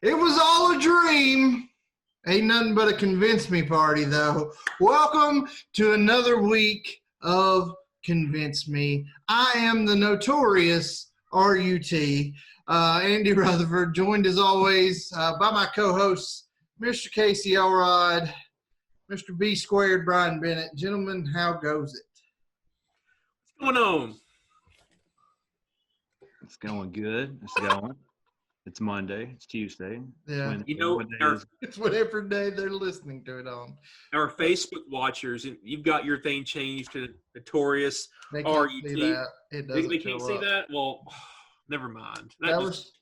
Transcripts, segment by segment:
It was all a dream. Ain't nothing but a convince me party, though. Welcome to another week of Convince Me. I am the notorious RUT, Andy Rutherford, joined as always by my co-hosts, Mr. Casey Elrod, Mr. B Squared, Brian Bennett. Gentlemen, how goes it? What's going on? It's going good. It's going. It's Monday. It's Tuesday. Yeah. It's whatever day they're listening to it on. Our Facebook watchers, and you've got your thing changed to Notorious They can't RUT. see that. It doesn't They can't show see up. that? Well, never mind. That was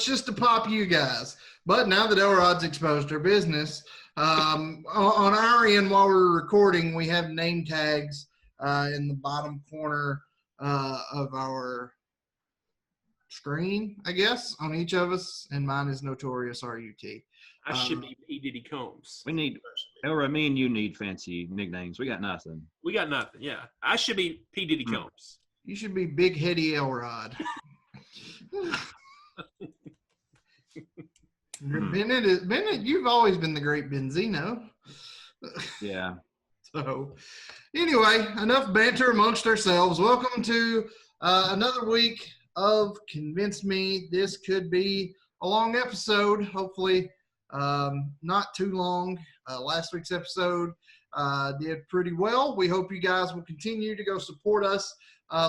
just to pop you guys. But now that Elrod's exposed her business, on our end while we're recording, we have name tags in the bottom corner of our screen, I guess, on each of us, and mine is Notorious RUT. I should be P. Diddy Combs. We need, Elra, me and you need fancy nicknames. We got nothing. We got nothing, yeah. I should be P. Diddy Combs. You should be Big Heady Elrod. Bennett, you've always been the great Benzino. Yeah. So, anyway, enough banter amongst ourselves. Welcome to another week of Convince Me. This could be a long episode. Hopefully, not too long. Last week's episode did pretty well. We hope you guys will continue to go support us,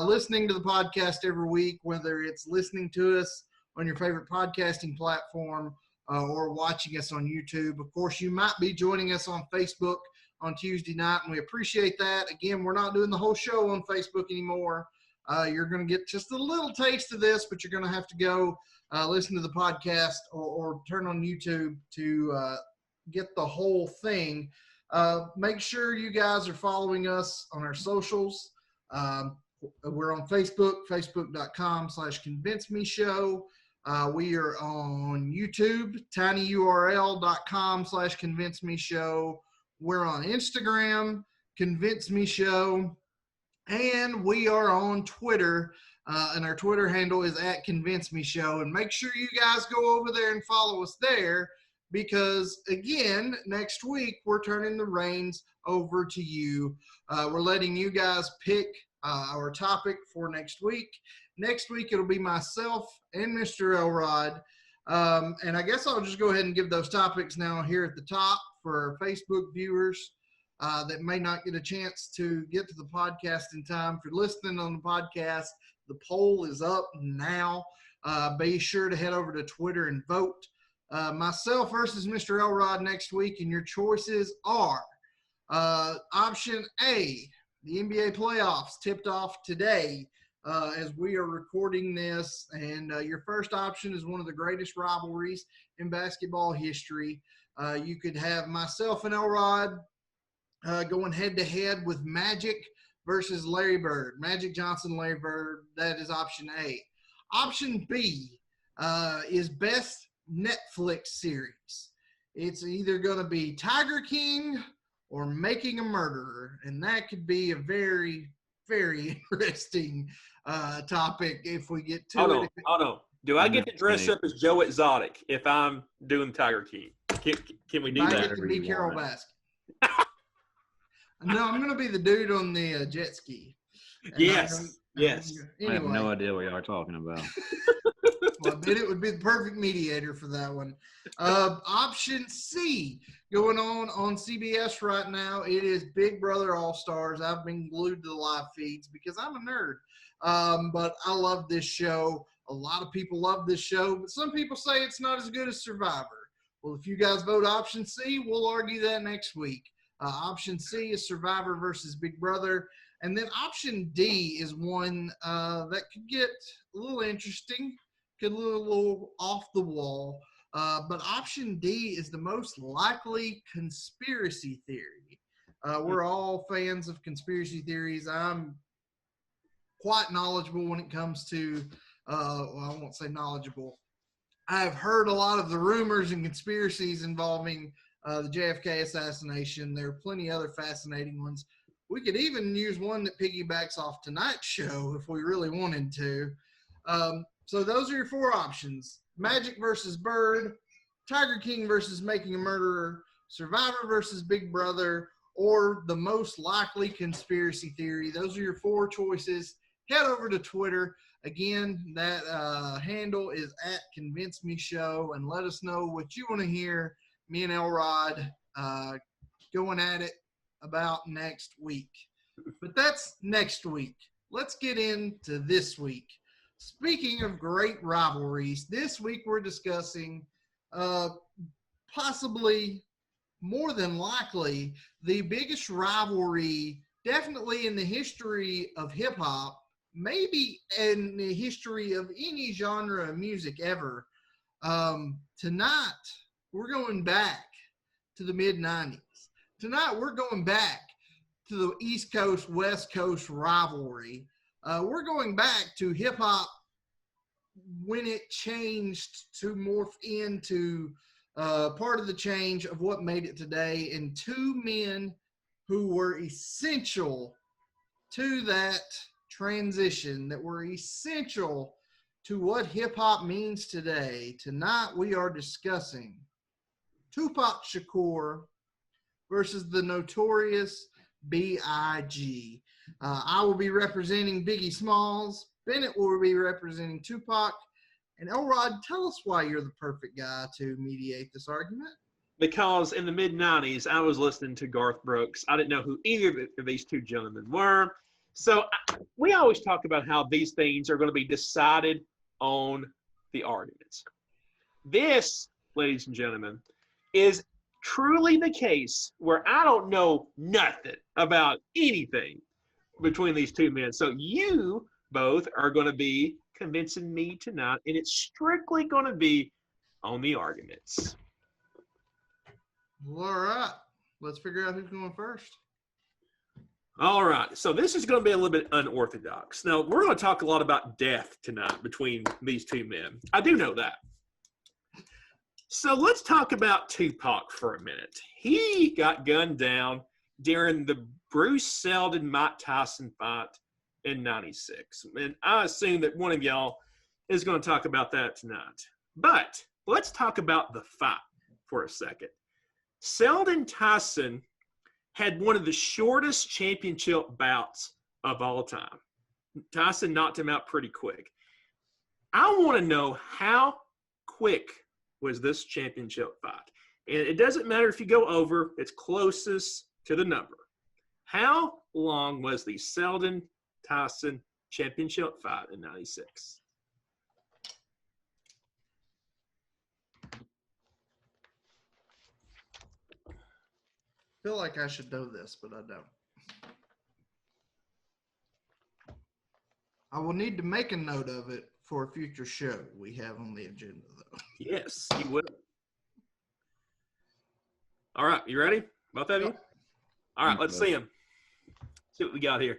listening to the podcast every week, whether it's listening to us on your favorite podcasting platform or watching us on YouTube. Of course, you might be joining us on Facebook on Tuesday night, and we appreciate that. Again, we're not doing the whole show on Facebook anymore. You're going to get just a little taste of this, but you're going to have to go listen to the podcast or turn on YouTube to get the whole thing. Make sure you guys are following us on our socials. We're on Facebook, facebook.com/convincemeshow. We are on YouTube, tinyurl.com/convincemeshow. We're on Instagram, Convince Me Show. And we are on Twitter, and our Twitter handle is @ConvinceMeShow. And make sure you guys go over there and follow us there because, again, next week we're turning the reins over to you. We're letting you guys pick our topic for next week. Next week it'll be myself and Mr. Elrod. And I guess I'll just go ahead and give those topics now here at the top for our Facebook viewers that may not get a chance to get to the podcast in time. If you're listening on the podcast, the poll is up now. Be sure to head over to Twitter and vote. Myself versus Mr. Elrod next week, and your choices are option A, the NBA playoffs tipped off today as we are recording this, and your first option is one of the greatest rivalries in basketball history. You could have myself and Elrod going head-to-head with Magic versus Larry Bird. Magic Johnson, Larry Bird, that is option A. Option B is best Netflix series. It's either going to be Tiger King or Making a Murderer, and that could be a very, very interesting topic if we get to it. Hold on. Do I get to dress up as Joe Exotic if I'm doing Tiger King? Can we do that? I get to be Carol Baskin. No, I'm going to be the dude on the jet ski. Yes. Anyway. I have no idea what you are talking about. Well, I bet it would be the perfect mediator for that one. Option C, going on CBS right now, it is Big Brother All-Stars. I've been glued to the live feeds because I'm a nerd. But I love this show. A lot of people love this show, but some people say it's not as good as Survivor. Well, if you guys vote option C, we'll argue that next week. Option C is Survivor versus Big Brother. And then option D is one that could get a little interesting, could get a little off the wall. But option D is the most likely conspiracy theory. We're all fans of conspiracy theories. I'm quite knowledgeable when it comes to, well, I won't say knowledgeable. I've heard a lot of the rumors and conspiracies involving the JFK assassination. There are plenty other fascinating ones. We could even use one that piggybacks off tonight's show if we really wanted to. So those are your four options. Magic versus Bird, Tiger King versus Making a Murderer, Survivor versus Big Brother, or the most likely conspiracy theory. Those are your 4 choices. Head over to Twitter. Again, that handle is at Convince Me Show, and let us know what you want to hear me and Elrod going at it about next week. But that's next week. Let's get into this week. Speaking of great rivalries, this week we're discussing possibly, more than likely, the biggest rivalry definitely in the history of hip-hop, maybe in the history of any genre of music ever. Tonight, we're going back to the mid-90s. Tonight, we're going back to the East Coast, West Coast rivalry. We're going back to hip-hop when it changed to morph into part of the change of what made it today, and 2 men who were essential to that transition, that were essential to what hip-hop means today. Tonight we are discussing Tupac Shakur versus the Notorious B.I.G. I will be representing Biggie Smalls. Bennett will be representing Tupac. And Elrod, tell us why you're the perfect guy to mediate this argument. Because in the mid-90s, I was listening to Garth Brooks. I didn't know who either of these 2 gentlemen were. So we always talk about how these things are going to be decided on the arguments. This, ladies and gentlemen, is truly the case where I don't know nothing about anything between these 2 men. So you both are going to be convincing me tonight, and it's strictly going to be on the arguments. Well, all right. Let's figure out who's going first. All right. So this is going to be a little bit unorthodox. Now, we're going to talk a lot about death tonight between these 2 men. I do know that. So let's talk about Tupac for a minute. He got gunned down during the Bruce Seldon-Mike Tyson fight in 96. And I assume that one of y'all is going to talk about that tonight. But let's talk about the fight for a second. Seldon Tyson had one of the shortest championship bouts of all time. Tyson knocked him out pretty quick. I want to know how quick was this championship fight. And it doesn't matter if you go over, it's closest to the number. How long was the Seldon Tyson championship fight in 96? I feel like I should know this, but I don't. I will need to make a note of it for a future show we have on the agenda, though. Yes, you will. All right, you ready? Both of you? All right, let's see them. See what we got here.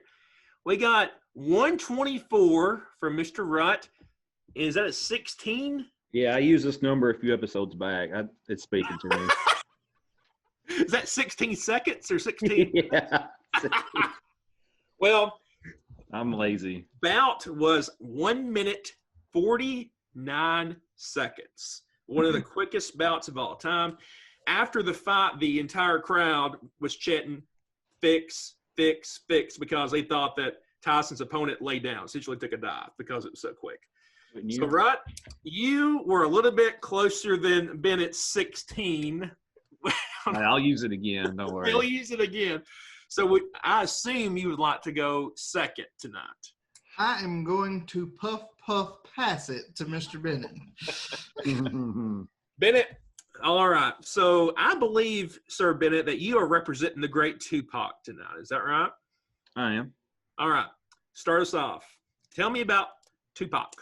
We got 124 from Mr. Rutt. Is that a 16? Yeah, I used this number a few episodes back. It's speaking to me. Is that 16 seconds or 16? Yeah. Well, I'm lazy. bout was 1 minute 49 seconds. One of the quickest bouts of all time. After the fight, the entire crowd was chanting, fix, fix, fix, because they thought that Tyson's opponent laid down, essentially took a dive because it was so quick. So, Rutt, you were a little bit closer than Bennett's 16. I'll use it again. Don't worry. He'll use it again. So I assume you would like to go second tonight. I am going to puff pass it to Mr. Bennett. Bennett, all right. So I believe, Sir Bennett, that you are representing the great Tupac tonight. Is that right? I am. All right. Start us off. Tell me about Tupac.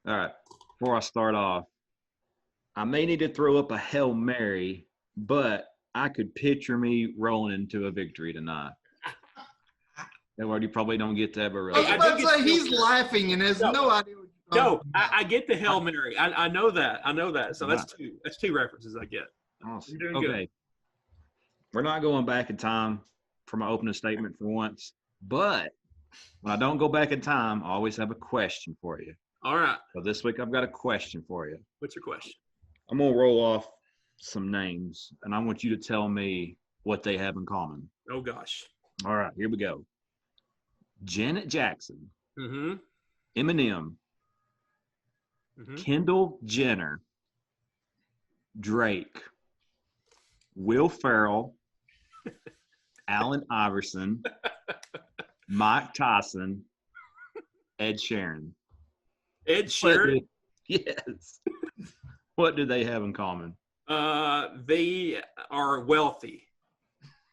All right. Before I start off, I may need to throw up a Hail Mary, but I could picture me rolling into a victory tonight. That word you probably don't get to ever. I was about to say, he's laughing and has no idea what you're talking about. I get the Hail Mary. I know that. I know that. So that's two. That's 2 references I get. Awesome. You're doing okay. good. We're not going back in time for my opening statement for once, but when I don't go back in time, I always have a question for you. All right. So this week I've got a question for you. What's your question? I'm going to roll off some names, and I want you to tell me what they have in common. Oh gosh. All right, here we go. Janet Jackson, Mm-hmm. Eminem, Mm-hmm. Kendall Jenner, Drake, Will Ferrell, Allen Iverson, Mike Tyson, Ed Sheeran. Ed What Sheeran. yes. What do they have in common? They are wealthy.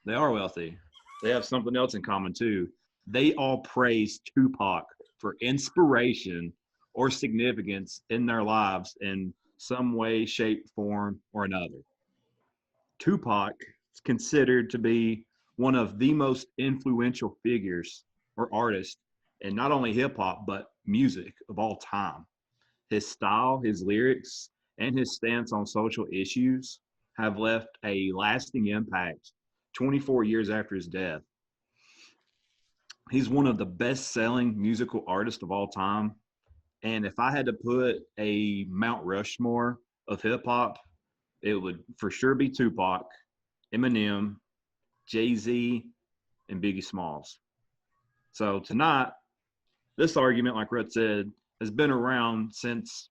They are wealthy. They have something else in common too. They all praise Tupac for inspiration or significance in their lives in some way, shape, form, or another. Tupac is considered to be one of the most influential figures or artists in not only hip hop, but music of all time. His style, his lyrics, and his stance on social issues have left a lasting impact 24 years after his death. He's one of the best selling musical artists of all time. And if I had to put a Mount Rushmore of hip hop, it would for sure be Tupac, Eminem, Jay-Z, and Biggie Smalls. So tonight, this argument, like Rhett said, has been around since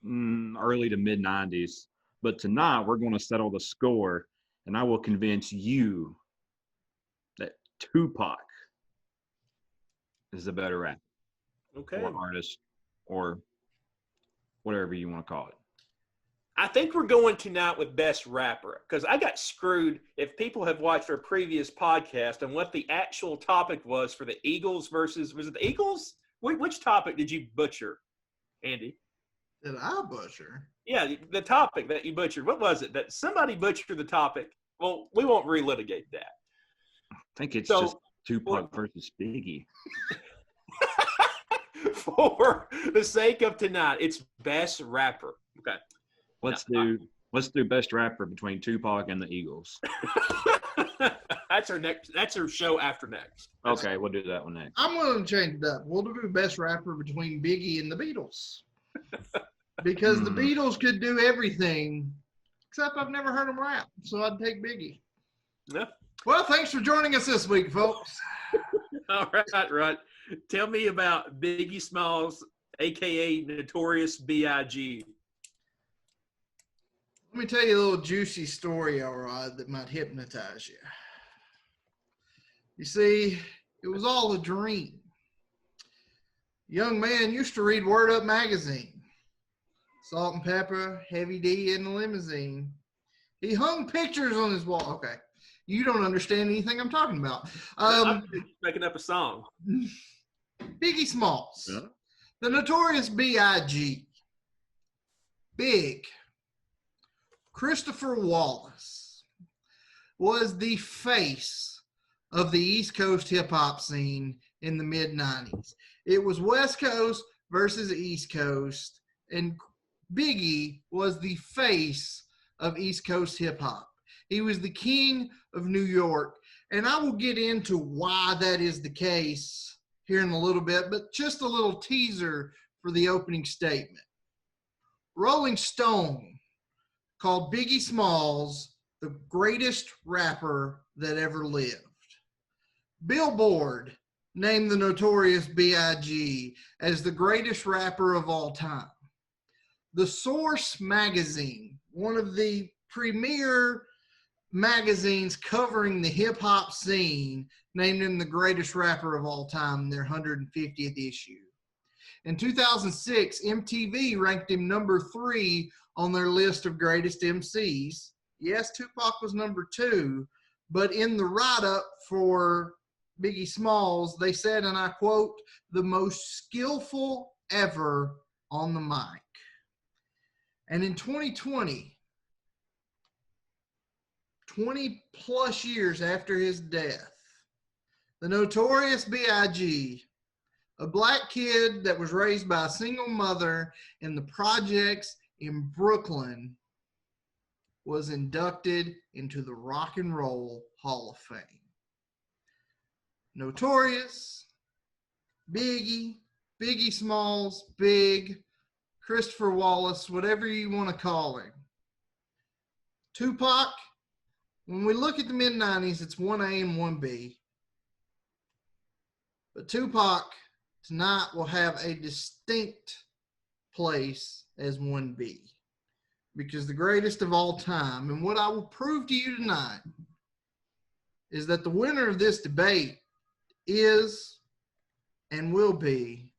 early to mid 90s. But tonight, we're going to settle the score, and I will convince you that Tupac is the better rapper Okay. or artist or whatever you want to call it. I think we're going tonight with best rapper because I got screwed. If people have watched our previous podcast and what the actual topic was for the Eagles versus, was it the Eagles? Which topic did you butcher, Andy? Did I butcher? Yeah, the topic that you butchered. What was it? That somebody butchered the topic. Well, we won't relitigate that. I think it's So, just Tupac versus Biggie. For the sake of tonight, it's best rapper. Okay. Let's do best rapper between Tupac and the Eagles. That's our next. That's our show after next. Okay, we'll do that one next. I'm going to change it up. We'll do best rapper between Biggie and the Beatles. Because the Beatles could do everything, except I've never heard them rap, so I'd take Biggie. Yeah. Well, thanks for joining us this week, folks. All right, Rod. Tell me about Biggie Smalls, a.k.a. Notorious B.I.G. Let me tell you a little juicy story, Elrod, that might hypnotize you. You see, it was all a dream. Young man used to read Word Up magazine. Salt and Pepper, Heavy D in the limousine. He hung pictures on his wall. Okay. You don't understand anything I'm talking about. I'm making up a song. Biggie Smalls. Yeah. The Notorious B.I.G. Big. Christopher Wallace was the face of the East Coast hip-hop scene in the mid-90s. It was West Coast versus East Coast, and Biggie was the face of East Coast hip-hop. He was the king of New York, and I will get into why that is the case here in a little bit, but just a little teaser for the opening statement. Rolling Stone called Biggie Smalls the greatest rapper that ever lived. Billboard named the Notorious B.I.G. as the greatest rapper of all time. The Source magazine, one of the premier magazines covering the hip-hop scene, named him the greatest rapper of all time in their 150th issue. In 2006, MTV ranked him number 3 on their list of greatest MCs. Yes, Tupac was number 2, but in the write-up for Biggie Smalls, they said, and I quote, the most skillful ever on the mic. And in 2020, 20 plus years after his death, the Notorious B.I.G., a black kid that was raised by a single mother in the projects in Brooklyn, was inducted into the Rock and Roll Hall of Fame. Notorious, Biggie, Biggie Smalls, Big, Christopher Wallace, whatever you want to call him. Tupac, when we look at the mid-90s, it's 1A and 1B. But Tupac tonight will have a distinct place as 1B because the greatest of all time. And what I will prove to you tonight is that the winner of this debate is and will be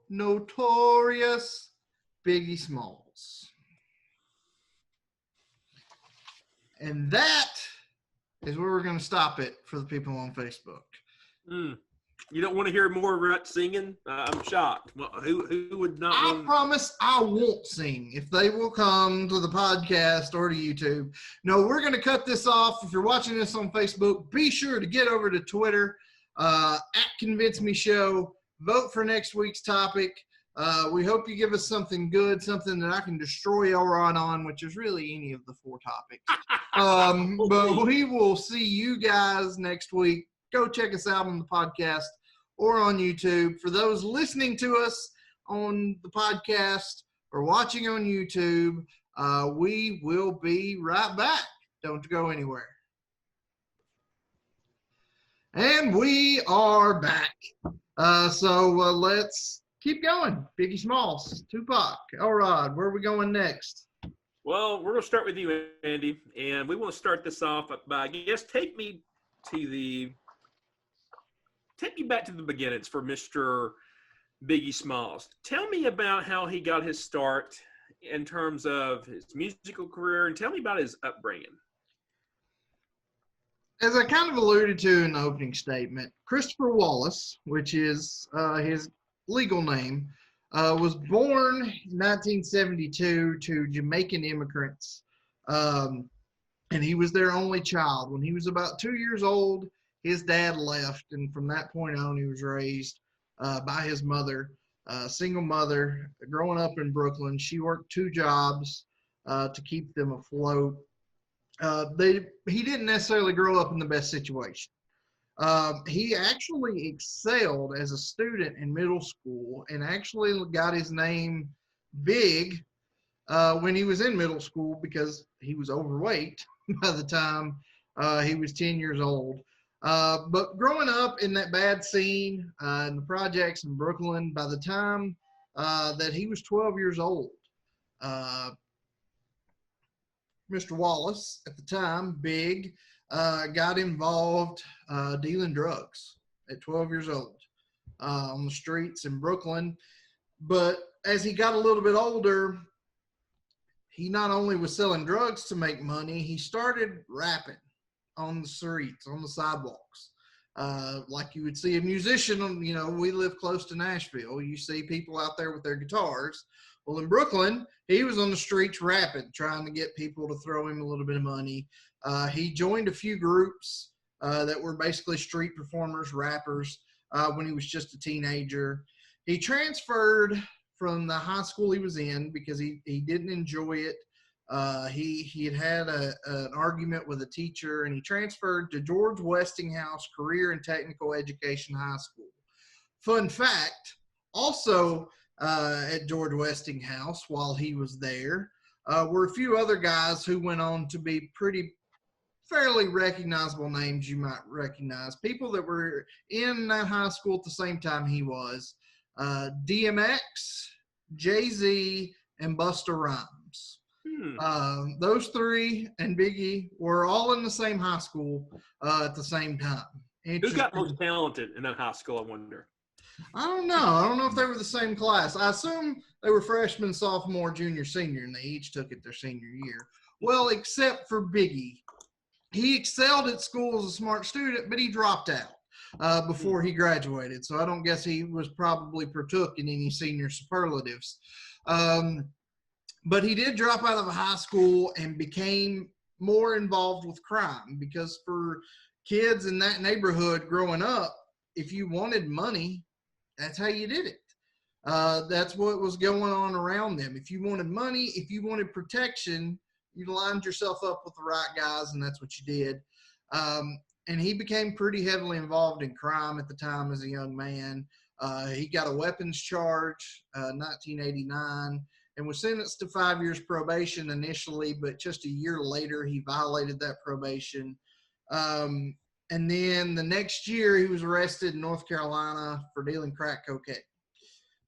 Notorious Biggie Smalls. And that is where we're going to stop it for the people on Facebook. You don't want to hear more Rut singing? I'm shocked. Well, who would not? I promise I won't sing if they will come to the podcast or to YouTube. No, we're going to cut this off. If you're watching this on Facebook, be sure to get over to Twitter at Convince Me Show. Vote for next week's topic. We hope you give us something good, something that I can destroy Elrod on, which is really any of the 4 topics. But we will see you guys next week. Go check us out on the podcast or on YouTube. For those listening to us on the podcast or watching on YouTube, we will be right back. Don't go anywhere. And we are back. So let's keep going. Biggie Smalls, Tupac, Elrod, where are we going next? Well, we're going to start with you, Andy. And we want to start this off by, I guess, take me back to the beginnings for Mr. Biggie Smalls. Tell me about how he got his start in terms of his musical career, and tell me about his upbringing. As I kind of alluded to in the opening statement, Christopher Wallace, which is his legal name, was born in 1972 to Jamaican immigrants, and he was their only child. When he was about 2 years old, his dad left, and from that point on, he was raised by his mother, single mother, growing up in Brooklyn. She worked 2 jobs to keep them afloat. He didn't necessarily grow up in the best situation. He actually excelled as a student in middle school and actually got his name big when he was in middle school because he was overweight by the time he was 10 years old. But growing up in that bad scene in the projects in Brooklyn, by the time that he was 12 years old, Mr. Wallace, at the time, Big, got involved dealing drugs at 12 years old on the streets in Brooklyn. But as he got a little bit older, he not only was selling drugs to make money, he started rapping on the streets, on the sidewalks. Like you would see a musician, we live close to Nashville. You see people out there with their guitars. Well, in Brooklyn, he was on the streets rapping, trying to get people to throw him a little bit of money. He joined a few groups that were basically street performers, rappers, when he was just a teenager. He transferred from the high school he was in because he didn't enjoy it. He had an argument with a teacher, and he transferred to George Westinghouse Career and Technical Education High School. Fun fact, also at George Westinghouse while he was there were a few other guys who went on to be fairly recognizable names you might recognize. People that were in that high school at the same time he was. DMX, Jay-Z, and Busta Rhymes. Those 3 and Biggie were all in the same high school at the same time. Who got most talented in that high school, I wonder? I don't know. I don't know if they were the same class. I assume they were freshman, sophomore, junior, senior, and they each took it their senior year. Well, except for Biggie. He excelled at school as a smart student, but he dropped out before he graduated. So I don't guess he was probably partook in any senior superlatives. But he did drop out of high school and became more involved with crime because for kids in that neighborhood growing up, if you wanted money, that's how you did it. That's what was going on around them. If you wanted money, if you wanted protection, you lined yourself up with the right guys, and that's what you did. And he became pretty heavily involved in crime at the time as a young man. He got a weapons charge 1989, and was sentenced to 5 years probation initially, but just a year later he violated that probation. And then the next year he was arrested in North Carolina for dealing crack cocaine,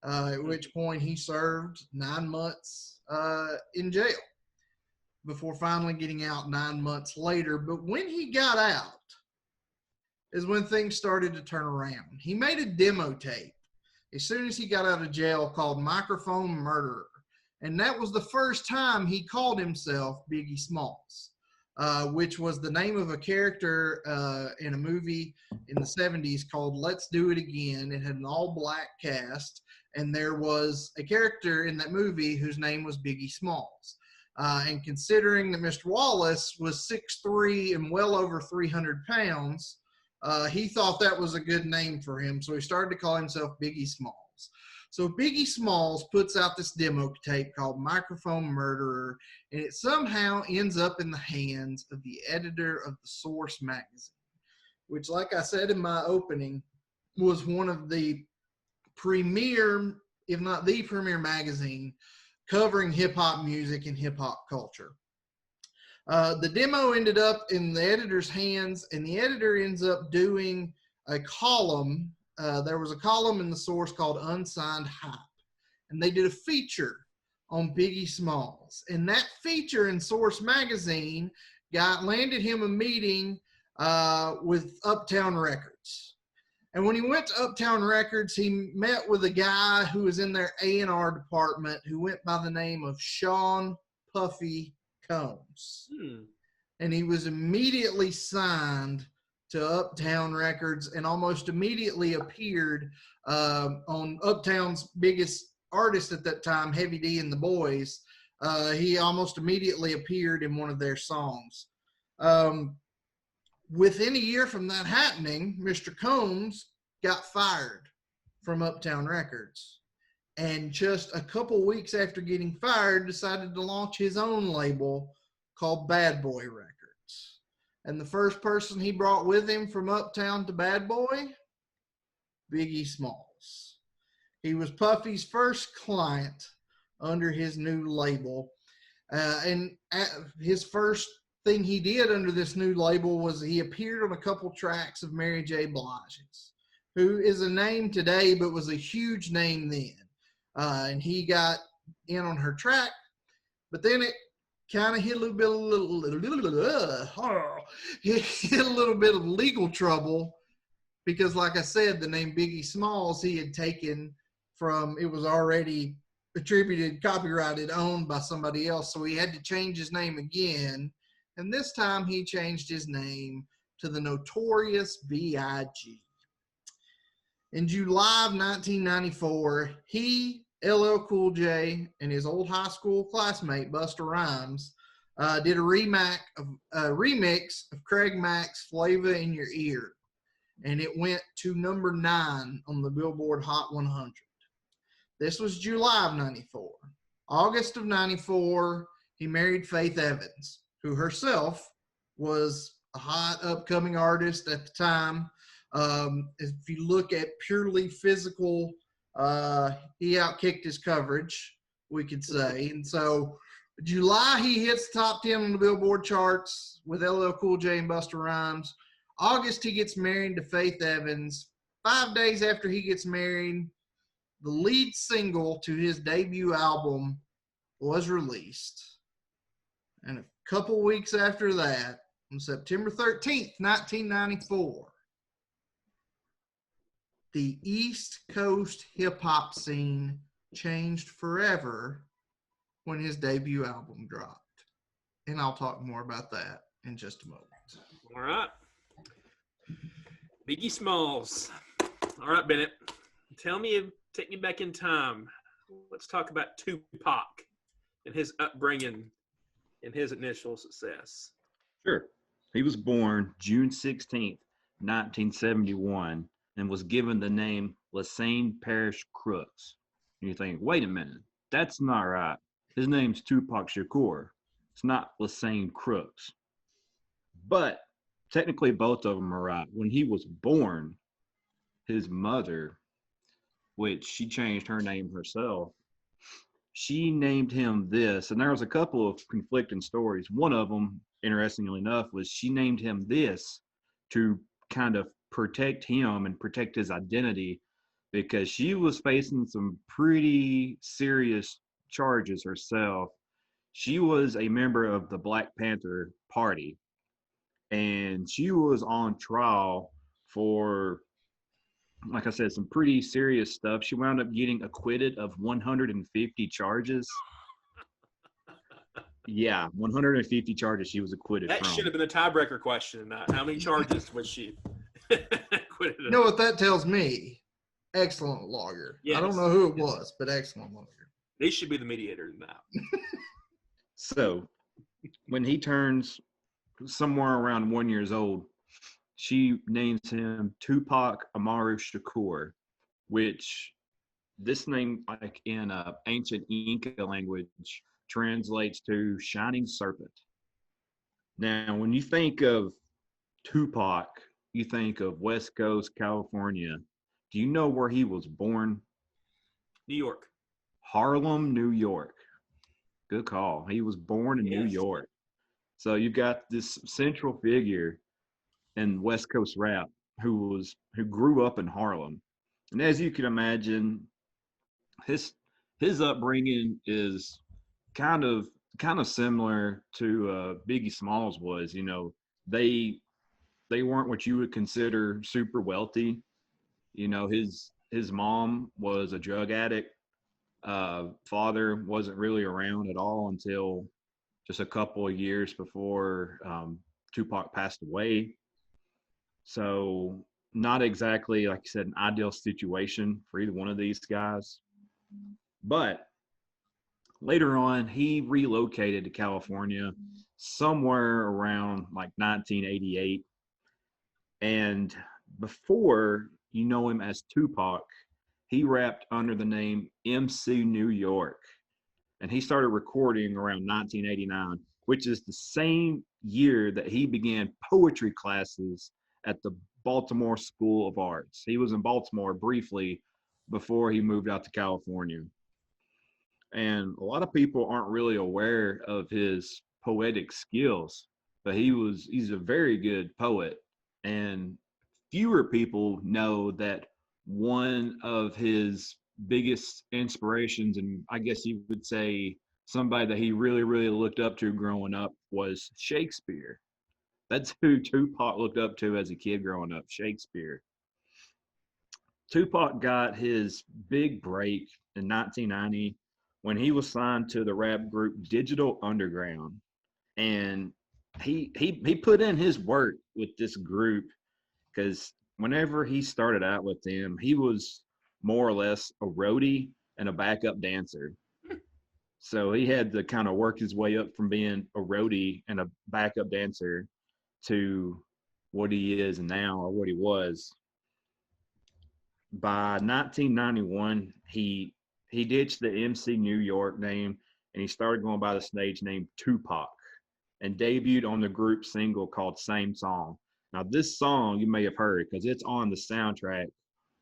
at which point he served 9 months in jail before finally getting out 9 months later. But when he got out is when things started to turn around. He made a demo tape as soon as he got out of jail called Microphone Murderer. And that was the first time he called himself Biggie Smalls, which was the name of a character in a movie in the 70s called Let's Do It Again. It had an all-black cast, and there was a character in that movie whose name was Biggie Smalls. And considering that Mr. Wallace was 6'3" and well over 300 pounds, he thought that was a good name for him, so he started to call himself Biggie Smalls. So Biggie Smalls puts out this demo tape called Microphone Murderer, and it somehow ends up in the hands of the editor of the Source magazine, which, like I said in my opening, was one of the premier, if not the premier magazine covering hip-hop music and hip-hop culture. The demo ended up in the editor's hands, and the editor ends up doing a column. There was a column in the Source called Unsigned Hype, and they did a feature on Biggie Smalls. And that feature in Source magazine landed him a meeting with Uptown Records. And when he went to Uptown Records, he met with a guy who was in their A&R department who went by the name of Sean Puffy Combs. And he was immediately signed to Uptown Records and almost immediately appeared on Uptown's biggest artist at that time, Heavy D and the Boys. He almost immediately appeared in one of their songs. Within a year from that happening, Mr. Combs got fired from Uptown Records. And just a couple weeks after getting fired, decided to launch his own label called Bad Boy Records. And the first person he brought with him from Uptown to Bad Boy, Biggie Smalls. He was Puffy's first client under his new label. And his first thing he did under this new label was he appeared on a couple tracks of Mary J. Blige's, who is a name today but was a huge name then. And he got in on her track, but then it kind of hit a little bit of legal trouble because, like I said, the name Biggie Smalls he had taken from, it was already attributed, copyrighted, owned by somebody else, so he had to change his name again. And this time he changed his name to the Notorious B.I.G. In July of 1994, he, LL Cool J, and his old high school classmate, Busta Rhymes, did a remix of Craig Mack's Flavor in Your Ear. And it went to number 9 on the Billboard Hot 100. This was July of 94. August of 94, he married Faith Evans, who herself was a hot upcoming artist at the time. If you look at purely physical, he outkicked his coverage, we could say. And so July, he hits top 10 on the Billboard charts with LL Cool J and Busta Rhymes. August, he gets married to Faith Evans. 5 days after he gets married, the lead single to his debut album was released. And a couple weeks after that, on September 13th, 1994, the East Coast hip-hop scene changed forever when his debut album dropped. And I'll talk more about that in just a moment. All right. Biggie Smalls. All right, Bennett. Take me back in time. Let's talk about Tupac and his upbringing and his initial success. Sure. He was born June 16th, 1971, and was given the name Lassane Parish Crooks. And you think, wait a minute, that's not right. His name's Tupac Shakur. It's not Lassane Crooks. But technically both of them are right. When he was born, his mother, which she changed her name herself, she named him this, and there was a couple of conflicting stories. One of them, interestingly enough, was she named him this to kind of protect him and protect his identity because she was facing some pretty serious charges herself. She was a member of the Black Panther Party, and she was on trial for, like I said, some pretty serious stuff. She wound up getting acquitted of 150 charges. Yeah, 150 charges she was acquitted That from. should have been a tiebreaker question. How many charges was she acquitted You of? know what that tells me? Excellent lawyer. I don't Yes. know who it was, but excellent lawyer. They should be the mediator in that. So when he turns somewhere around 1 year old, she names him Tupac Amaru Shakur, which this name, like in ancient Inca language, translates to shining serpent. Now, when you think of Tupac, you think of West Coast California. Do you know where he was born? New York. Harlem, New York. Good call. He was born in New Yes. York. So you've got this central figure in West Coast rap who grew up in Harlem. And as you can imagine, his his upbringing is kind of similar to Biggie Smalls was. You know, they they weren't what you would consider super wealthy. You know, his mom was a drug addict. Father wasn't really around at all until just a couple of years before Tupac passed away. So not exactly, like you said, an ideal situation for either one of these guys. But later on, he relocated to California somewhere around like 1988. And before you know him as Tupac, he rapped under the name MC New York. And he started recording around 1989, which is the same year that he began poetry classes at the Baltimore School of Arts. He was in Baltimore briefly before he moved out to California. And a lot of people aren't really aware of his poetic skills, but he's a very good poet. And fewer people know that one of his biggest inspirations, and I guess you would say somebody that he really, really looked up to growing up, was Shakespeare. That's who Tupac looked up to as a kid growing up, Shakespeare. Tupac got his big break in 1990 when he was signed to the rap group Digital Underground. And he put in his work with this group because whenever he started out with them, he was more or less a roadie and a backup dancer. So he had to kind of work his way up from being a roadie and a backup dancer to what he is now, or what he was. By 1991, he ditched the MC New York name and he started going by the stage name Tupac and debuted on the group single called Same Song. Now, this song you may have heard because it's on the soundtrack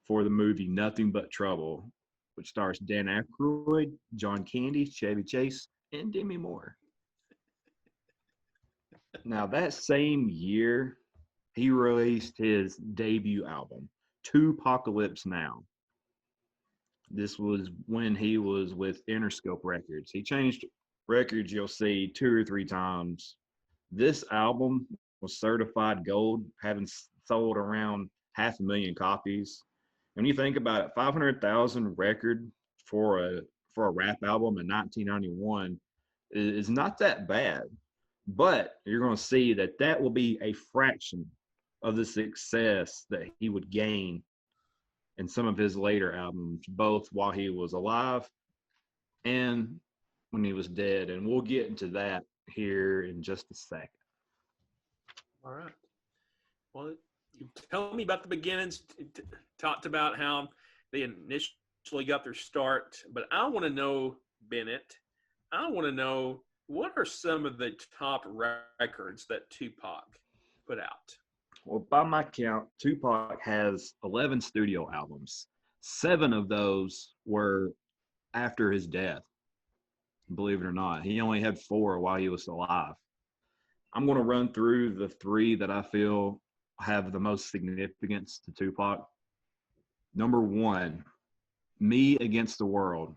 for the movie Nothing But Trouble, which stars Dan Aykroyd, John Candy, Chevy Chase, and Demi Moore. Now, that same year, he released his debut album, Tupacalypse Now. This was when he was with Interscope Records. He changed records, you'll see, 2 or 3 times. This album was certified gold, having sold around 500,000 copies. When you think about it, 500,000 record for a rap album in 1991 is not that bad. But you're going to see that that will be a fraction of the success that he would gain in some of his later albums, both while he was alive and when he was dead. And we'll get into that here in just a second. All right. Well, you tell me about the beginnings. Talked about how they initially got their start, but I want to know, Bennett. I want to know, what are some of the top records that Tupac put out? Well, by my count, Tupac has 11 studio albums. 7 of those were after his death. believe it or not. He only had 4 while he was alive. I'm going to run through the 3 that I feel have the most significance to Tupac. Number 1, Me Against the World,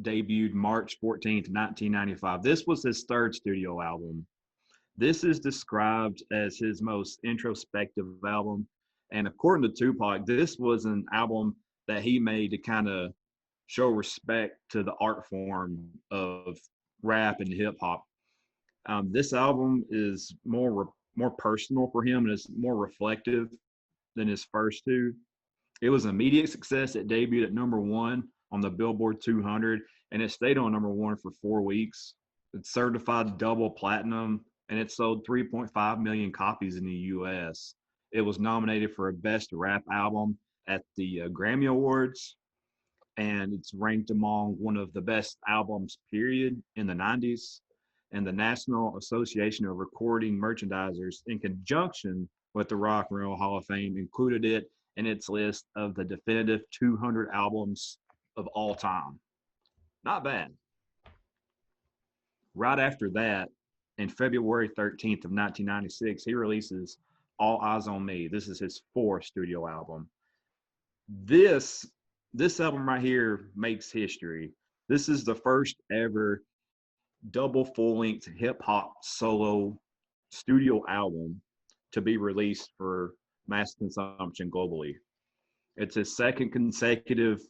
debuted March 14th, 1995. This was his 3rd studio album. This is described as his most introspective album. And according to Tupac, this was an album that he made to kind of show respect to the art form of rap and hip hop. This album is more personal for him and is more reflective than his first 2. It was an immediate success. It debuted at number 1 on the Billboard 200, and it stayed on number 1 for 4 weeks. It's certified double platinum, and it sold 3.5 million copies in the U.S. It was nominated for a Best Rap Album at the Grammy Awards, and it's ranked among one of the best albums, period, in the 90s. And the National Association of Recording Merchandisers, in conjunction with the Rock and Roll Hall of Fame, included it in its list of the definitive 200 albums of all time. Not bad. Right after that, in February 13th of 1996, he releases All Eyes on Me. This is his 4th studio album. This album right here makes history. This is the first ever double full-length hip-hop solo studio album to be released for mass consumption globally. It's his 2nd consecutive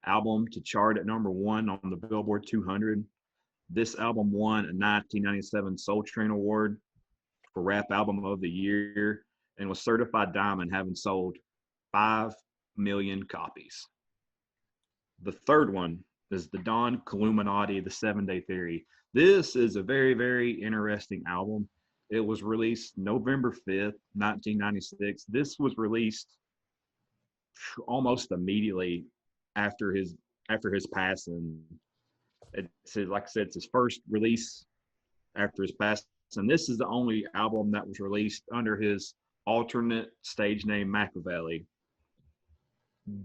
album to chart at number 1 on the Billboard 200. This album won a 1997 Soul Train Award for Rap Album of the Year and was certified diamond, having sold 5 million copies. The 3rd one is the Don Killuminati, The 7-Day Theory. This is a very, very interesting album. It was released November 5th, 1996. This was released almost immediately after his passing. It's, like I said, it's his first release after his passing. And this is the only album that was released under his alternate stage name, Machiavelli.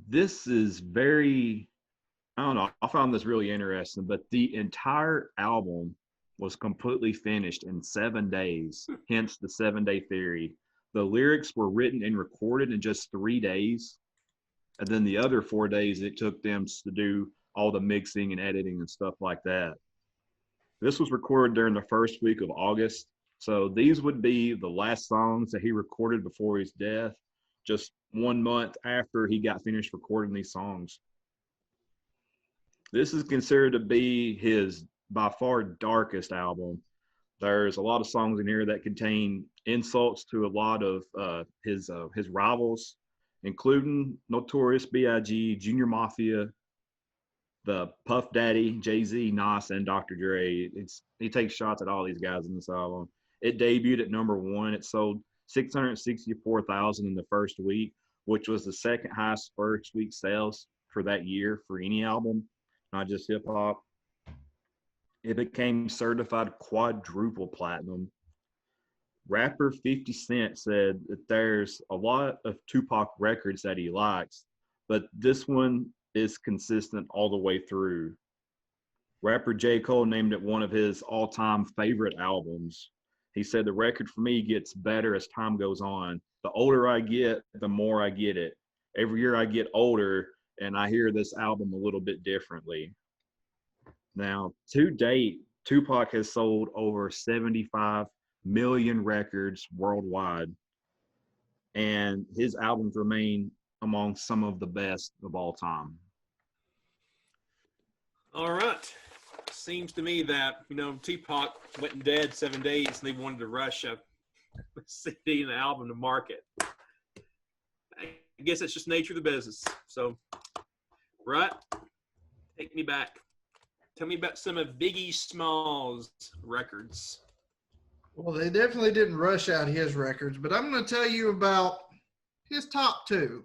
This is very, I don't know, I found this really interesting, but the entire album was completely finished in 7 days, hence the 7-Day Theory. The lyrics were written and recorded in just 3 days. And then the other 4 days, it took them to do all the mixing and editing and stuff like that. This was recorded during the first week of August. So these would be the last songs that he recorded before his death, just 1 month after he got finished recording these songs. This is considered to be his by far darkest album. There's a lot of songs in here that contain insults to a lot of his rivals, including Notorious B.I.G, Junior Mafia, the Puff Daddy, Jay-Z, Nas, and Dr. Dre. He takes shots at all these guys in this album. It debuted at number 1. It sold 664,000 in the first week, which was the 2nd highest first week sales for that year for any album, not just hip hop. It became certified quadruple platinum. Rapper 50 Cent said that there's a lot of Tupac records that he likes, but this one is consistent all the way through. Rapper J. Cole named it one of his all-time favorite albums. He said, the record for me gets better as time goes on. The older I get, the more I get it. Every year I get older, and I hear this album a little bit differently. Now, to date, Tupac has sold over 75 million records worldwide, and his albums remain among some of the best of all time. All right. Seems to me that, Tupac went dead 7 days and they wanted to rush a CD and an album to market. I guess that's just nature of the business. So, right, take me back. Tell me about some of Biggie Smalls' records. Well, they definitely didn't rush out his records, but I'm going to tell you about his top 2,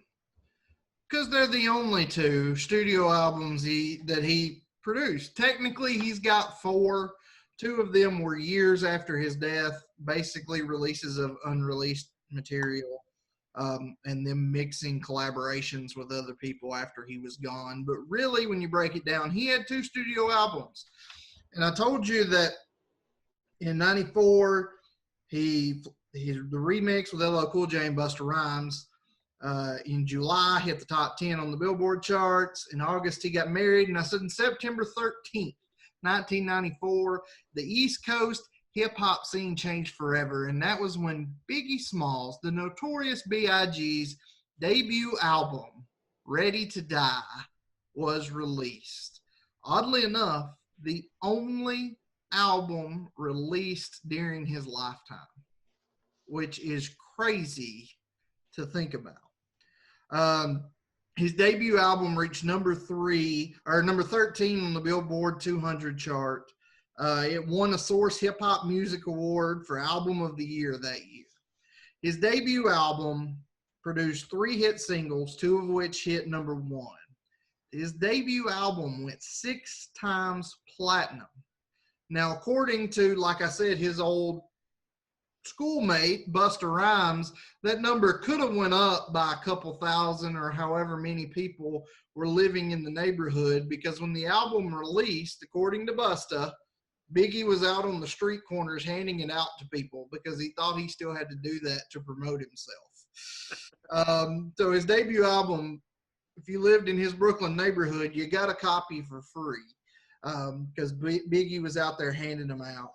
because they're the only 2 studio albums that he produced. Technically, he's got 4. 2 of them were years after his death, basically releases of unreleased material. and them mixing collaborations with other people after he was gone. But really, when you break it down, he had 2 studio albums. And I told you that in 94, he the remix with LL Cool J and Busta Rhymes. In July, hit the top 10 on the Billboard charts. In August, he got married. And I said in September 13th, 1994, the East Coast hip-hop scene changed forever. And that was when Biggie Smalls, the Notorious B.I.G.'s debut album, Ready to Die, was released. Oddly enough, the only album released during his lifetime, which is crazy to think about. His debut album reached number 13 on the Billboard 200 chart. It won a Source Hip Hop Music Award for Album of the Year that year. His debut album produced 3 hit singles, 2 of which hit number 1. His debut album went 6 times platinum. Now, according to, like I said, his old schoolmate Busta Rhymes, that number could have went up by a couple thousand or however many people were living in the neighborhood, because when the album released, according to Busta, Biggie was out on the street corners handing it out to people because he thought he still had to do that to promote himself. So his debut album, if you lived in his Brooklyn neighborhood, you got a copy for free because Biggie was out there handing them out.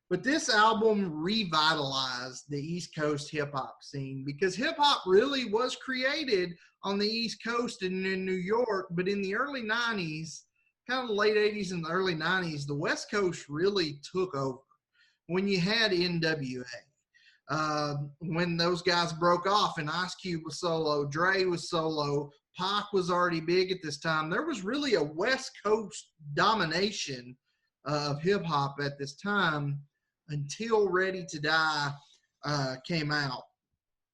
But this album revitalized the East Coast hip-hop scene, because hip-hop really was created on the East Coast and in New York. But in the early 90s, kind of the late 80s and the early 90s, the West Coast really took over when you had NWA. When those guys broke off and Ice Cube was solo, Dre was solo, Pac was already big at this time, there was really a West Coast domination of hip-hop at this time, until Ready to Die came out.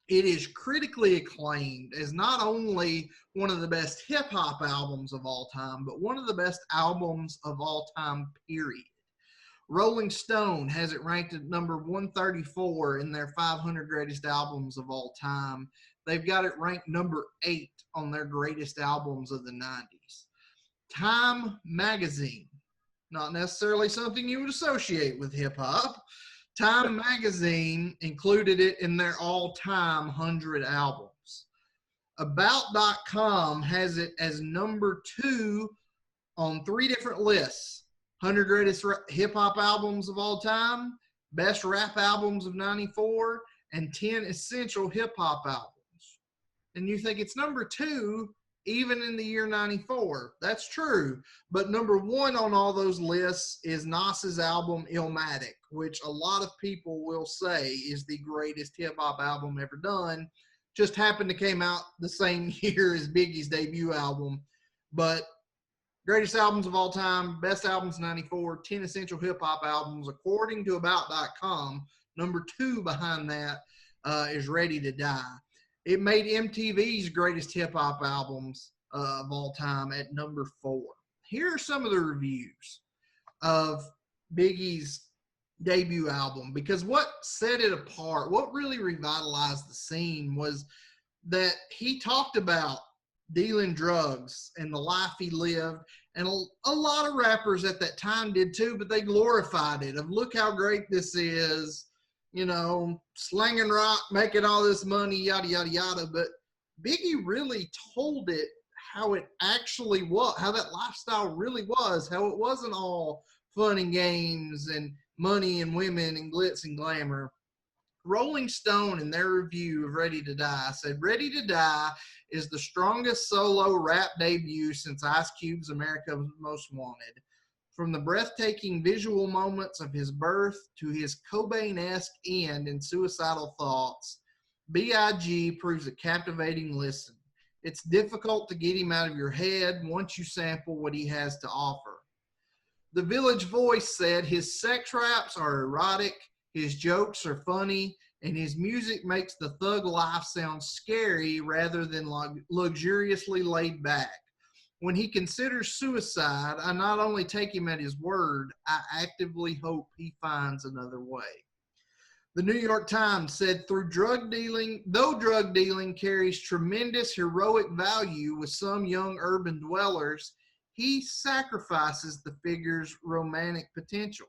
It is critically acclaimed as not only one of the best hip-hop albums of all time, but one of the best albums of all time, period. Rolling Stone has it ranked at number 134 in their 500 greatest albums of all time. They've got it ranked number 8 on their greatest albums of the 90s. Time Magazine, not necessarily something you would associate with hip-hop, Time Magazine included it in their all-time 100 albums. About.com has it as number 2 on 3 different lists: 100 greatest hip-hop albums of all time, best rap albums of 94, and 10 essential hip-hop albums. And you think it's number 2 even in the year 94. That's true. But number 1 on all those lists is Nas's album Illmatic, which a lot of people will say is the greatest hip-hop album ever done. Just happened to came out the same year as Biggie's debut album. But greatest albums of all time, best albums 94, 10 essential hip-hop albums, according to About.com. Number 2 behind that is Ready to Die. It made MTV's greatest hip-hop albums of all time at number 4. Here are some of the reviews of Biggie's debut album, because what set it apart, what really revitalized the scene, was that he talked about dealing drugs and the life he lived, and a lot of rappers at that time did too, but they glorified it, of look how great this is, you know, slinging rock, making all this money, yada, yada, yada. But Biggie really told it how it actually was, how that lifestyle really was, how it wasn't all fun and games and money and women and glitz and glamour. Rolling Stone, in their review of Ready to Die, said, Ready to Die is the strongest solo rap debut since Ice Cube's America's Most Wanted. From the breathtaking visual moments of his birth to his Cobain-esque end and suicidal thoughts, B.I.G. proves a captivating listen. It's difficult to get him out of your head once you sample what he has to offer. The Village Voice said his sex raps are erotic, his jokes are funny, and his music makes the thug life sound scary rather than luxuriously laid back. When he considers suicide, I not only take him at his word, I actively hope he finds another way. The New York Times said, though drug dealing carries tremendous heroic value with some young urban dwellers, he sacrifices the figure's romantic potential.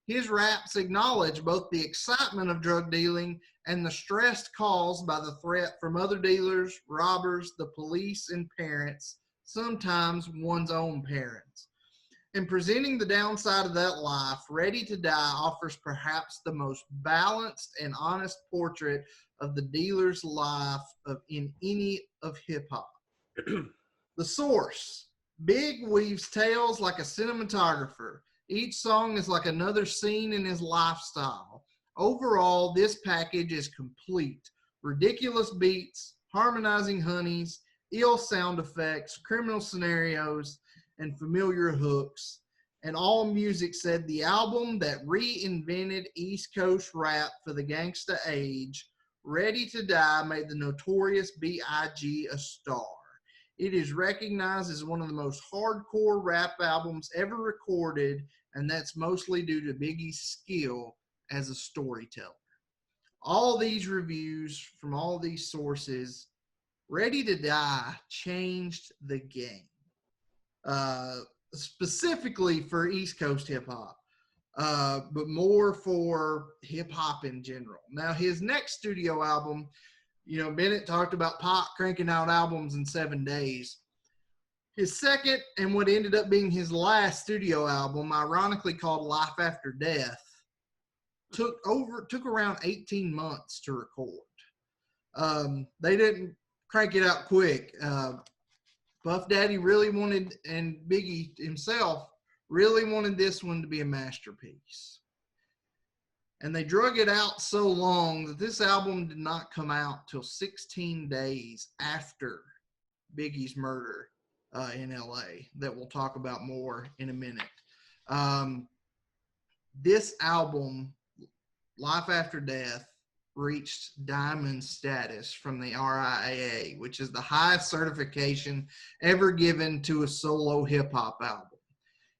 His raps acknowledge both the excitement of drug dealing and the stress caused by the threat from other dealers, robbers, the police, and parents, sometimes one's own parents. In presenting the downside of that life, Ready to Die offers perhaps the most balanced and honest portrait of the dealer's life in any of hip-hop. The source. Big weaves tales like a cinematographer. Each song is like another scene in his lifestyle. Overall, this package is complete. Ridiculous beats, harmonizing honeys, ill sound effects, criminal scenarios, and familiar hooks. And All Music said the album that reinvented East Coast rap for the gangsta age, Ready to Die, made the Notorious B.I.G. a star. It is recognized as one of the most hardcore rap albums ever recorded, and that's mostly due to Biggie's skill as a storyteller. All these reviews from all these sources, Ready to Die changed the game. Specifically for East Coast hip hop, but more for hip hop in general. Now, his next studio album, Bennett talked about Pac cranking out albums in 7 days. His second and what ended up being his last studio album, ironically called Life After Death, took around 18 months to record. They didn't crank it out quick. Puff Daddy really wanted, and Biggie himself really wanted this one to be a masterpiece. And they drug it out so long that this album did not come out till 16 days after Biggie's murder in LA, that we'll talk about more in a minute. This album, Life After Death, reached diamond status from the RIAA, which is the highest certification ever given to a solo hip-hop album.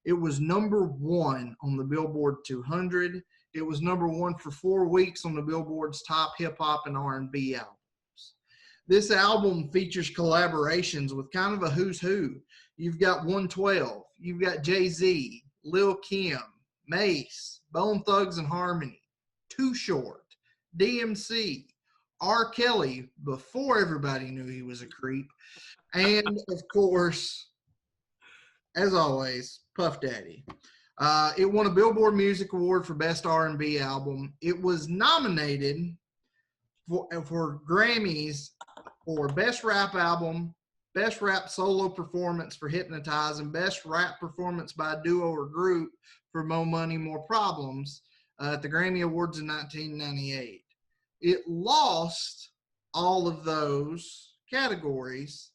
It was number 1 on the Billboard 200. It was number 1 for 4 weeks on the Billboard's top hip-hop and R&B albums. This album features collaborations with kind of a who's who. You've got 112. You've got Jay-Z, Lil Kim, Mace, Bone Thugs and Harmony, Too Short, DMC, R. Kelly, before everybody knew he was a creep, and of course, as always, Puff Daddy. It won a Billboard Music Award for Best R&B Album. It was nominated for Grammys for Best Rap Album, Best Rap Solo Performance for Hypnotize, and Best Rap Performance by a Duo or Group for Mo Money, More Problems at the Grammy Awards in 1998. It lost all of those categories,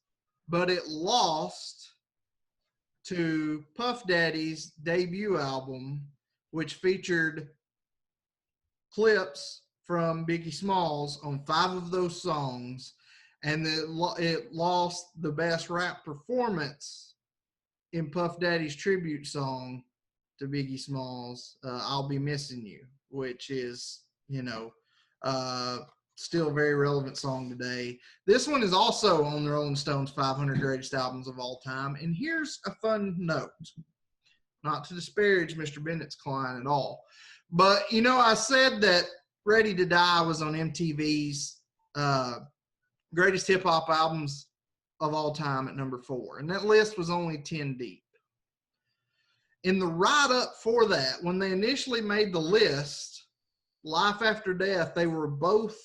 but it lost to Puff Daddy's debut album, which featured clips from Biggie Smalls on 5 of those songs, and it lost the Best Rap Performance in Puff Daddy's tribute song to Biggie Smalls, I'll Be Missing You, which is, still a very relevant song today. This one is also on the Rolling Stones 500 Greatest Albums of All Time. And here's a fun note, not to disparage Mr. Bennett's client at all. But, I said that Ready to Die was on MTV's Greatest Hip Hop Albums of All Time at number 4. And that list was only 10 deep. In the write-up for that, when they initially made the list, Life After Death, they were both,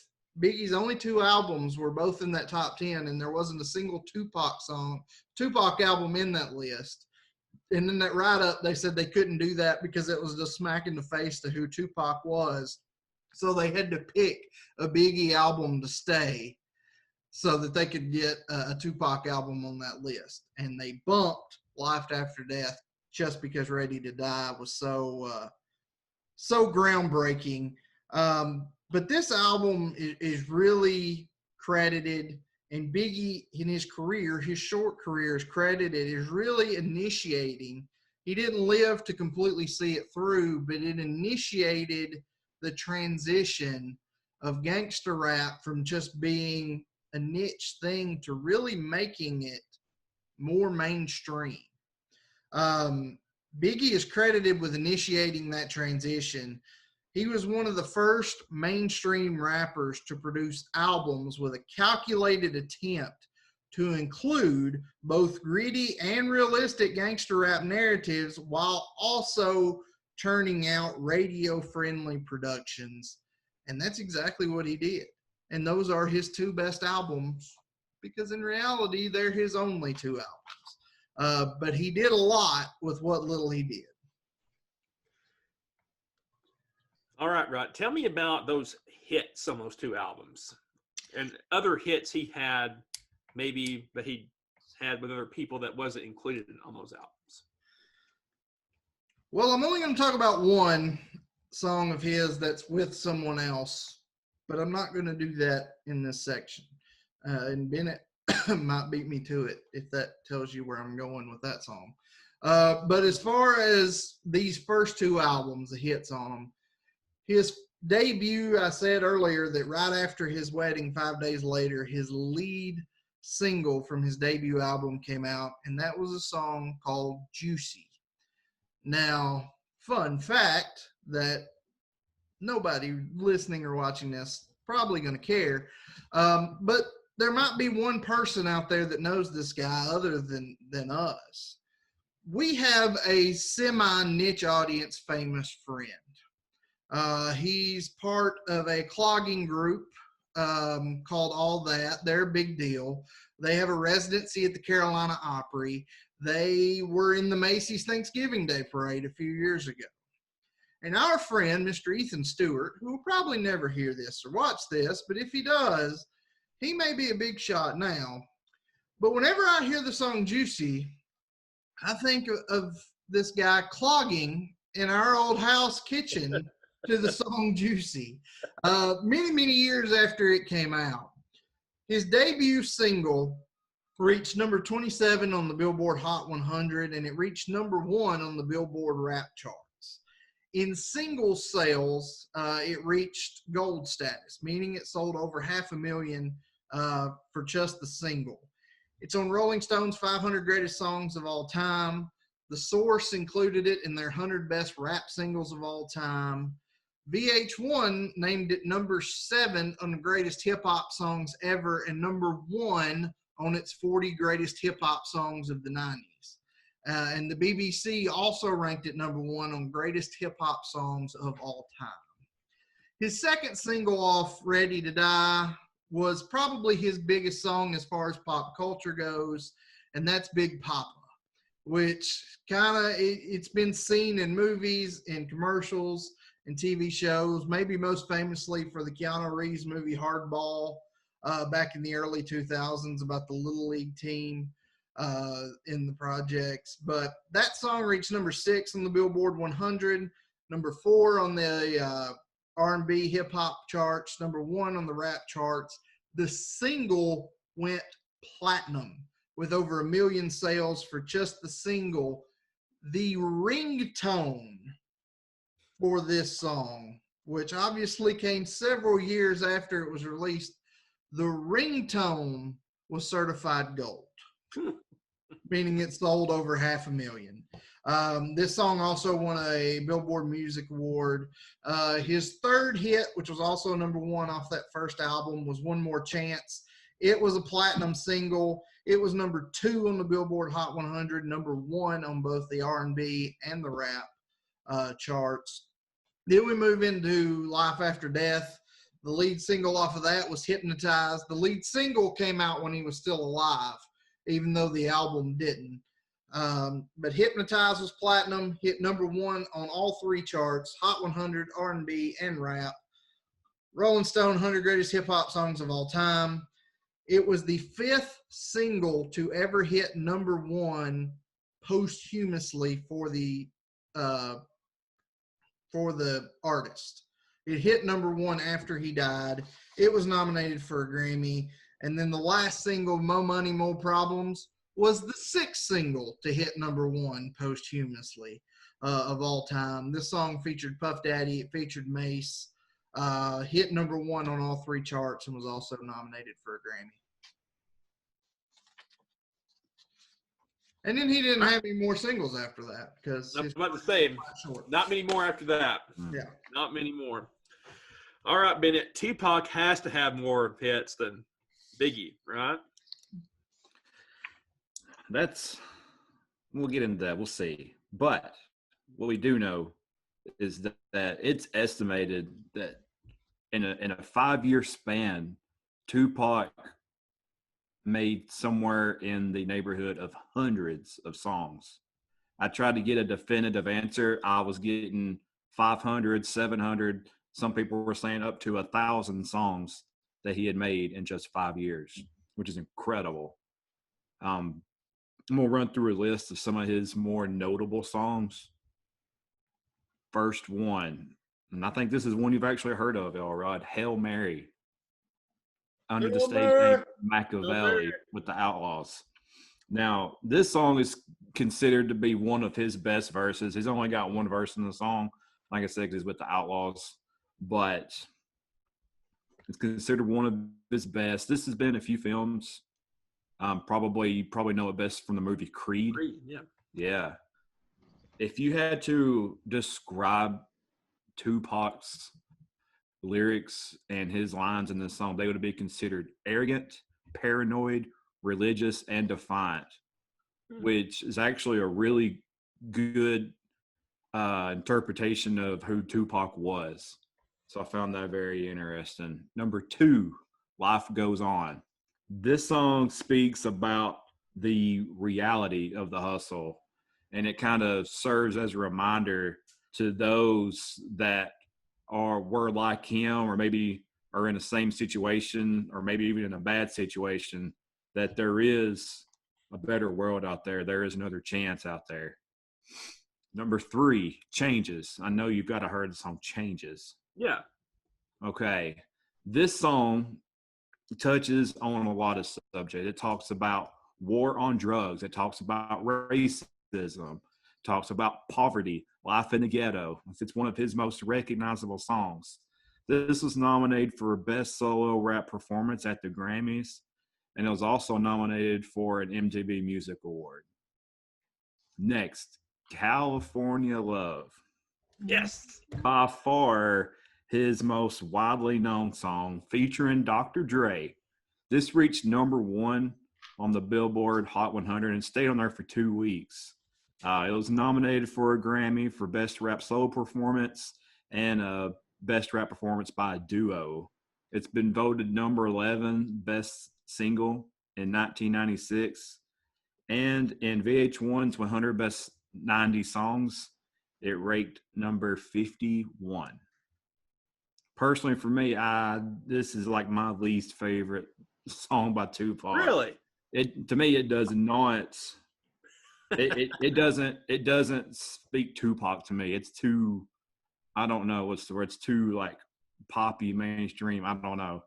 Biggie's only 2 albums were both in that top 10, and there wasn't a single Tupac album in that list. And in that write-up, they said they couldn't do that because it was just smack in the face to who Tupac was. So they had to pick a Biggie album to stay so that they could get a Tupac album on that list. And they bumped Life After Death just because Ready to Die was so groundbreaking. But this album is really credited, and Biggie in his career, his short career, is credited as really initiating. He didn't live to completely see it through, but it initiated the transition of gangster rap from just being a niche thing to really making it more mainstream. Biggie is credited with initiating that transition. He was one of the first mainstream rappers to produce albums with a calculated attempt to include both gritty and realistic gangster rap narratives while also churning out radio-friendly productions. And that's exactly what he did. And those are his two best albums, because in reality, they're his only two albums. But he did a lot with what little he did. All right, Rod. Tell me about those hits on those two albums and other hits he had, maybe that he had with other people that wasn't included on those albums. Well, I'm only going to talk about one song of his that's with someone else, but I'm not going to do that in this section. And Bennett might beat me to it if that tells you where I'm going with that song. But as far as these first two albums, the hits on them, his debut, I said earlier that right after his wedding, 5 days later, his lead single from his debut album came out, and that was a song called Juicy. Now, fun fact that nobody listening or watching this probably going to care, but there might be one person out there that knows this guy other than us. We have a semi-niche audience famous friend. He's part of a clogging group called All That. They're a big deal. They have a residency at the Carolina Opry. They were in the Macy's Thanksgiving Day Parade a few years ago. And our friend, Mr. Ethan Stewart, who will probably never hear this or watch this, but if he does, he may be a big shot now. But whenever I hear the song Juicy, I think of this guy clogging in our old house kitchen to the song Juicy, many years after it came out. His debut single reached number 27 on the Billboard Hot 100, and it reached number 1 on the Billboard Rap charts. In single sales, it reached gold status, meaning it sold over 500,000 for just the single. It's on Rolling Stone's 500 Greatest Songs of All Time. The Source included it in their 100 Best Rap Singles of All Time. VH1 named it number 7 on the greatest hip-hop songs ever and number 1 on its 40 greatest hip-hop songs of the 90s. And the BBC also ranked it number 1 on greatest hip-hop songs of all time. His second single off Ready to Die was probably his biggest song as far as pop culture goes, and that's Big Papa, which it's been seen in movies, in commercials, and TV shows, maybe most famously for the Keanu Reeves movie Hardball back in the early 2000s about the Little League team in the projects. But that song reached number 6 on the Billboard 100, number 4 on the R&B hip-hop charts, number 1 on the rap charts. The single went platinum with over 1 million sales for just the single. The ringtone for this song, which obviously came several years after it was released, the ringtone was certified gold, meaning it sold over 500,000. This song also won a Billboard Music Award. His third hit, which was also number 1 off that first album, was One More Chance. It was a platinum single. It was number 2 on the Billboard Hot 100, number 1 on both the R&B and the rap charts. Then we move into Life After Death. The lead single off of that was Hypnotized. The lead single came out when he was still alive, even though the album didn't. But Hypnotized was platinum, hit number 1 on all 3 charts, Hot 100, R&B, and rap. Rolling Stone 100 Greatest Hip Hop Songs of All Time. It was the 5th single to ever hit number 1 posthumously for the artist. It hit number 1 after he died. It was nominated for a Grammy. And then the last single, Mo Money, Mo Problems, was the 6th single to hit number 1 posthumously of all time. This song featured Puff Daddy. It featured Mace. hit number 1 on all 3 charts, and was also nominated for a Grammy. And then he didn't have any more singles after that because I was about to say, short. not many more after that. Yeah. Not many more. All right, Bennett. Tupac has to have more hits than Biggie, right? We'll get into that. We'll see. But what we do know is that it's estimated that in a 5-year span, Tupac made somewhere in the neighborhood of hundreds of songs. I tried to get a definitive answer. I was getting 500, 700. Some people were saying up to 1,000 songs that he had made in just 5 years, which is incredible. I'm going to run through a list of some of his more notable songs. First one, and I think this is one you've actually heard of, Elrod, Hail Mary. Under the stage name Machiavelli with the Outlaws. Now, this song is considered to be one of his best verses. He's only got one verse in the song. Like I said, he's with the Outlaws. But it's considered one of his best. This has been in a few films. You probably know it best from the movie Creed. Yeah. If you had to describe Tupac's lyrics and his lines in this song, they would be considered arrogant, paranoid, religious, and defiant, which is actually a really good interpretation of who Tupac was. So I found that very interesting. Number 2, Life Goes On. This song speaks about the reality of the hustle, and it kind of serves as a reminder to those that were like him, or maybe are in the same situation, or maybe even in a bad situation, that there is a better world out there. There is another chance out there. Number 3, Changes. I know you've got to heard the song Changes. Yeah. Okay. This song touches on a lot of subjects. It talks about war on drugs. It talks about racism. Talks about poverty, life in the ghetto. It's one of his most recognizable songs. This was nominated for Best Solo Rap Performance at the Grammys, and it was also nominated for an MTV Music Award. Next, California Love. Yes. By far his most widely known song, featuring Dr. Dre. This reached number 1 on the Billboard Hot 100 and stayed on there for 2 weeks. It was nominated for a Grammy for Best Rap Solo Performance and Best Rap Performance by a Duo. It's been voted number 11 Best Single in 1996. And in VH1's 100 Best 90 Songs, it ranked number 51. Personally, for me, this is like my least favorite song by Tupac. Really? To me, it does not... It doesn't speak Tupac to me. It's too, I don't know what's the word. It's too like poppy, mainstream. I don't know.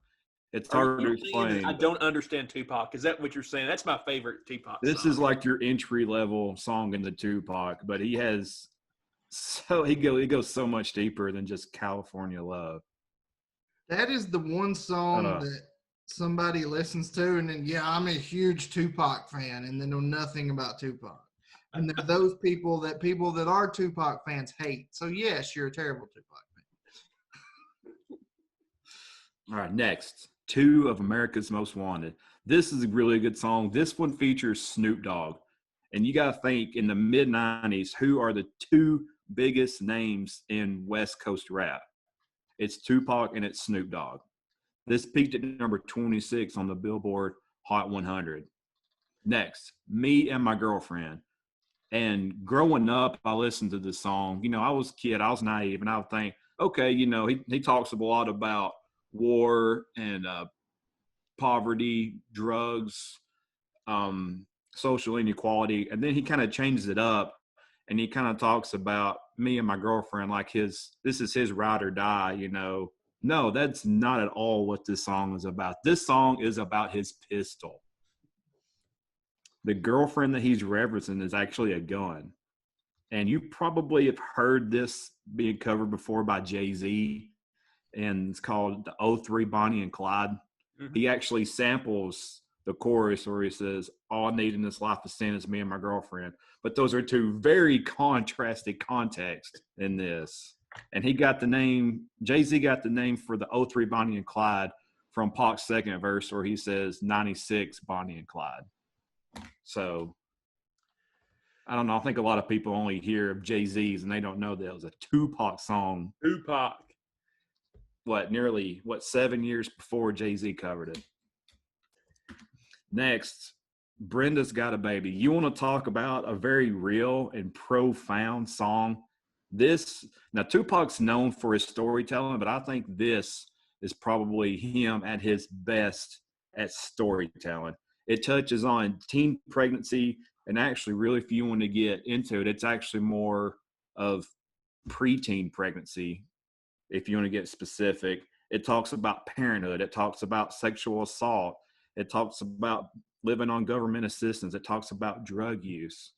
It's hard to explain. I don't understand Tupac. Is that what you're saying? That's my favorite Tupac This song. is like your entry level song into Tupac, but he goes so much deeper than just California Love. That is the one song that somebody listens to, and then I'm a huge Tupac fan, and they know nothing about Tupac. And there are those people that are Tupac fans hate. So yes, you're a terrible Tupac fan. All right, next, 2 of America's Most Wanted. This is a really good song. This one features Snoop Dogg. And you got to think, in the mid-90s, who are the 2 biggest names in West Coast rap? It's Tupac and it's Snoop Dogg. This peaked at number 26 on the Billboard Hot 100. Next, Me and My Girlfriend. And growing up, I listened to this song. I was a kid. I was naive. And I would think, okay, he talks a lot about war and poverty, drugs, social inequality. And then he kind of changes it up. And he kind of talks about me and my girlfriend like this is his ride or die, No, that's not at all what this song is about. This song is about his pistol. The girlfriend that he's referencing is actually a gun. And you probably have heard this being covered before by Jay-Z. and it's called the '03 Bonnie and Clyde. Mhm. He actually samples the chorus where he says, "All I need in this life is sin is me and my girlfriend." But those are two very contrasted contexts in this. And he got the name, Jay-Z got the name for the '03 Bonnie and Clyde from Pac's second verse where he says 96 Bonnie and Clyde. So I don't know. I think a lot of people only hear of Jay-Z's and they don't know that it was a Tupac song. Tupac. Nearly 7 years before Jay-Z covered it. Next, Brenda's Got a Baby. You want to talk about a very real and profound song? Now Tupac's known for his storytelling, but I think this is probably him at his best at storytelling. It touches on teen pregnancy, and actually, really, if you want to get into it, it's actually more of preteen pregnancy. If you want to get specific, it talks about parenthood. It talks about sexual assault. It talks about living on government assistance. It talks about drug use.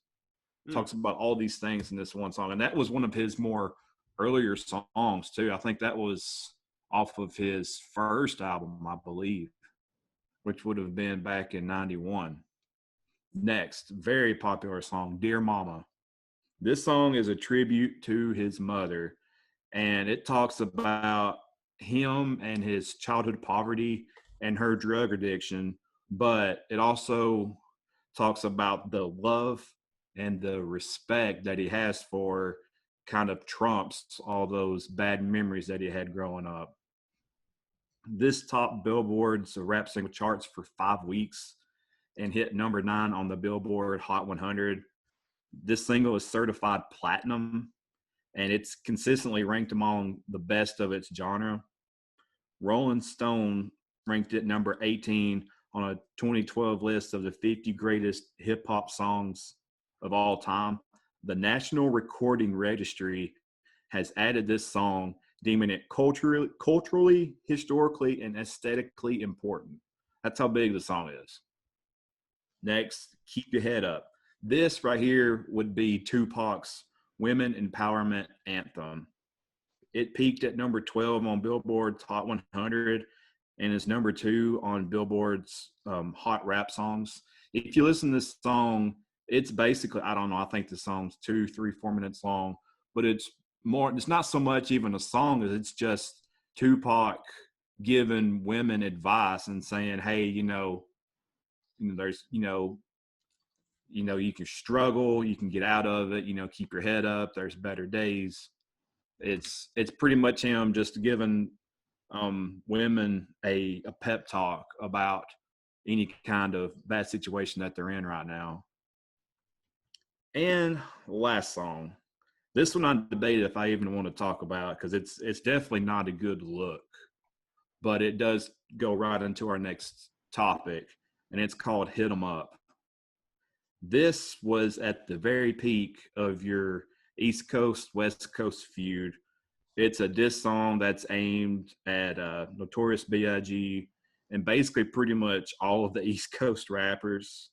It talks about all these things in this one song. And that was one of his more earlier songs, too. I think that was off of his first album, I believe, which would have been back in '91. Next, very popular song, Dear Mama. This song is a tribute to his mother, and it talks about him and his childhood poverty and her drug addiction, but it also talks about the love and the respect that he has for kind of trumps all those bad memories that he had growing up. This topped Billboard's rap single charts for 5 weeks and hit number 9 on the Billboard Hot 100. This single is certified platinum, and it's consistently ranked among the best of its genre. Rolling Stone ranked it number 18 on a 2012 list of the 50 greatest hip-hop songs of all time. The National Recording Registry has added this song, deeming it culturally, historically, and aesthetically important. That's how big the song is. Next, Keep Your Head Up. This right here would be Tupac's women empowerment anthem. It peaked at number 12 on Billboard's Hot 100 and is number 2 on Billboard's Hot Rap Songs. If you listen to this song, it's basically, I don't know, I think the song's 2, 3, 4 minutes long, but it's not so much even a song as it's just Tupac giving women advice and saying, hey, there's, you can struggle, you can get out of it, keep your head up, there's better days. It's pretty much him just giving women a pep talk about any kind of bad situation that they're in right now. And last song, this one I debated if I even want to talk about because it's definitely not a good look, but it does go right into our next topic, and it's called Hit 'Em Up. This was at the very peak of your East Coast, West Coast feud. It's a diss song that's aimed at Notorious B.I.G. and basically pretty much all of the East Coast rappers.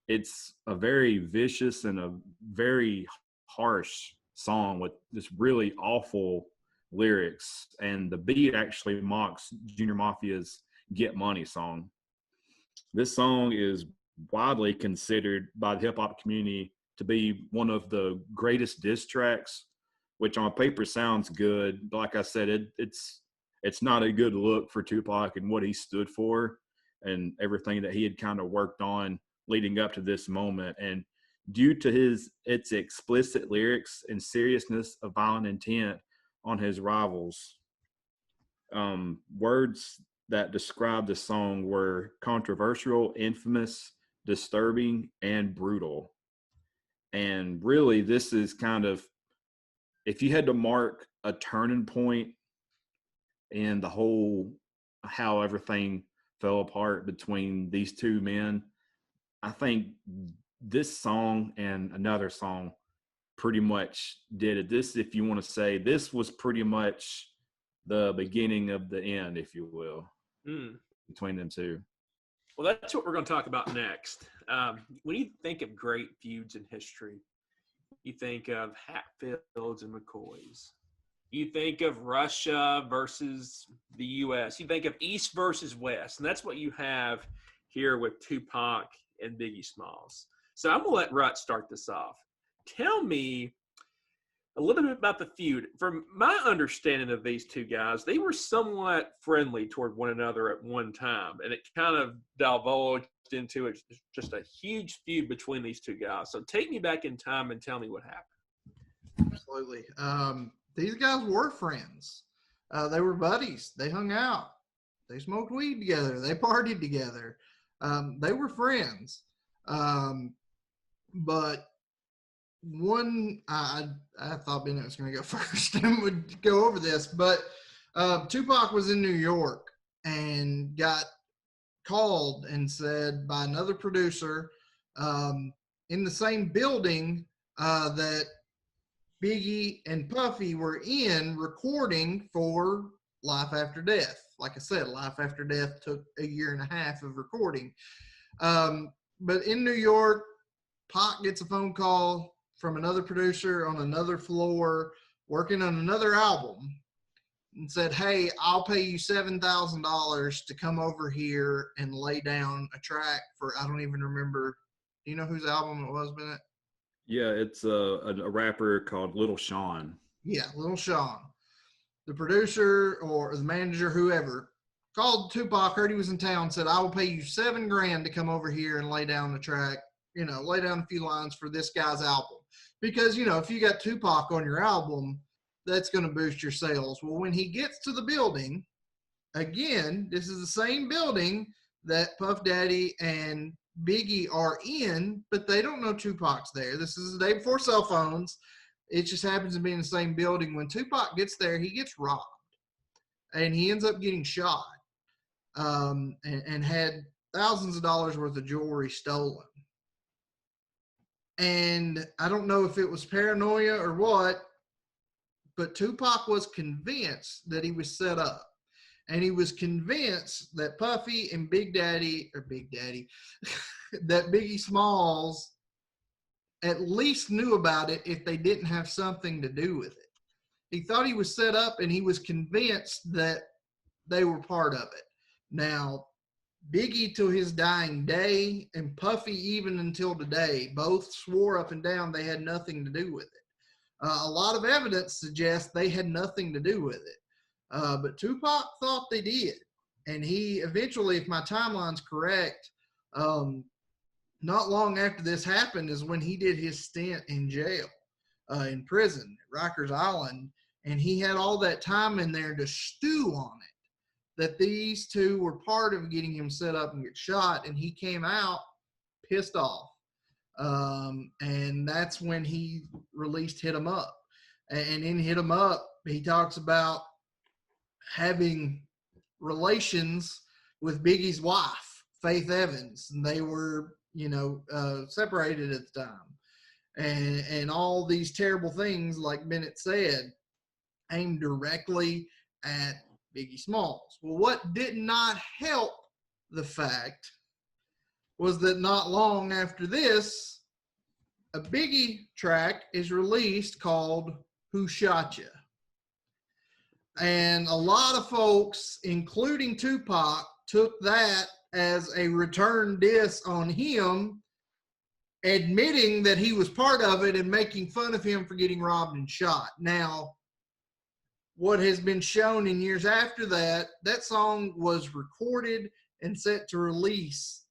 It's a very vicious and a very harsh song with this really awful lyrics. And the beat actually mocks Junior Mafia's Get Money song. This song is widely considered by the hip-hop community to be one of the greatest diss tracks, which on paper sounds good, but like I said, it's not a good look for Tupac and what he stood for and everything that he had kind of worked on leading up to this moment. And due to its explicit lyrics and seriousness of violent intent on his rivals, words that described the song were controversial, infamous, disturbing, and brutal. And really, this is kind of, if you had to mark a turning point in the whole, how everything fell apart between these two men, I think this song and another song pretty much did it. This, if you want to say, this was pretty much the beginning of the end, if you will, between them two. Well, that's what we're going to talk about next. When you think of great feuds in history, you think of Hatfields and McCoys. You think of Russia versus the U.S. You think of East versus West, and that's what you have here with Tupac and Biggie Smalls. So I'm going to let Rut start this off. Tell me a little bit about the feud. From my understanding of these two guys, they were somewhat friendly toward one another at one time, and it kind of divulged into just a huge feud between these two guys. So take me back in time and tell me what happened. Absolutely. These guys were friends. They were buddies. They hung out. They smoked weed together. They partied together. They were friends. But one, I thought Bennett was going to go first and would go over this, but Tupac was in New York and got called and said by another producer in the same building that Biggie and Puffy were in recording for Life After Death. Like I said, Life After Death took a year and a half of recording. But in New York, Pac gets a phone call from another producer on another floor working on another album and said, hey, I'll pay you $7,000 to come over here and lay down a track for, I don't even remember. Do you know whose album it was, Bennett? Yeah, it's a rapper called Little Sean. Yeah, Little Sean. The producer or the manager, whoever, called Tupac, heard he was in town, said, I will pay you $7,000 to come over here and lay down the track, lay down a few lines for this guy's album. Because, if you got Tupac on your album, that's going to boost your sales. Well, when he gets to the building, again, this is the same building that Puff Daddy and Biggie are in, but they don't know Tupac's there. This is the day before cell phones. It just happens to be in the same building. When Tupac gets there, he gets robbed. And he ends up getting shot and had thousands of dollars worth of jewelry stolen. And I don't know if it was paranoia or what, but Tupac was convinced that he was set up. And he was convinced that Puffy and Big Daddy, that Biggie Smalls at least knew about it if they didn't have something to do with it. He thought he was set up, and he was convinced that they were part of it. Now, Biggie to his dying day and Puffy even until today both swore up and down they had nothing to do with it. A lot of evidence suggests they had nothing to do with it. But Tupac thought they did. And he eventually, if my timeline's correct, not long after this happened is when he did his stint in jail, in prison at Rikers Island. And he had all that time in there to stew on it, that these two were part of getting him set up and get shot. And he came out pissed off. And that's when he released Hit 'Em Up. And in Hit 'Em Up, he talks about having relations with Biggie's wife, Faith Evans. And they were, separated at the time. And all these terrible things, like Bennett said, aimed directly at Biggie Smalls. Well, what did not help the fact was that not long after this, a Biggie track is released called Who Shot Ya? And a lot of folks, including Tupac, took that as a return diss on him, admitting that he was part of it and making fun of him for getting robbed and shot. Now, what has been shown in years after that, that song was recorded and set to release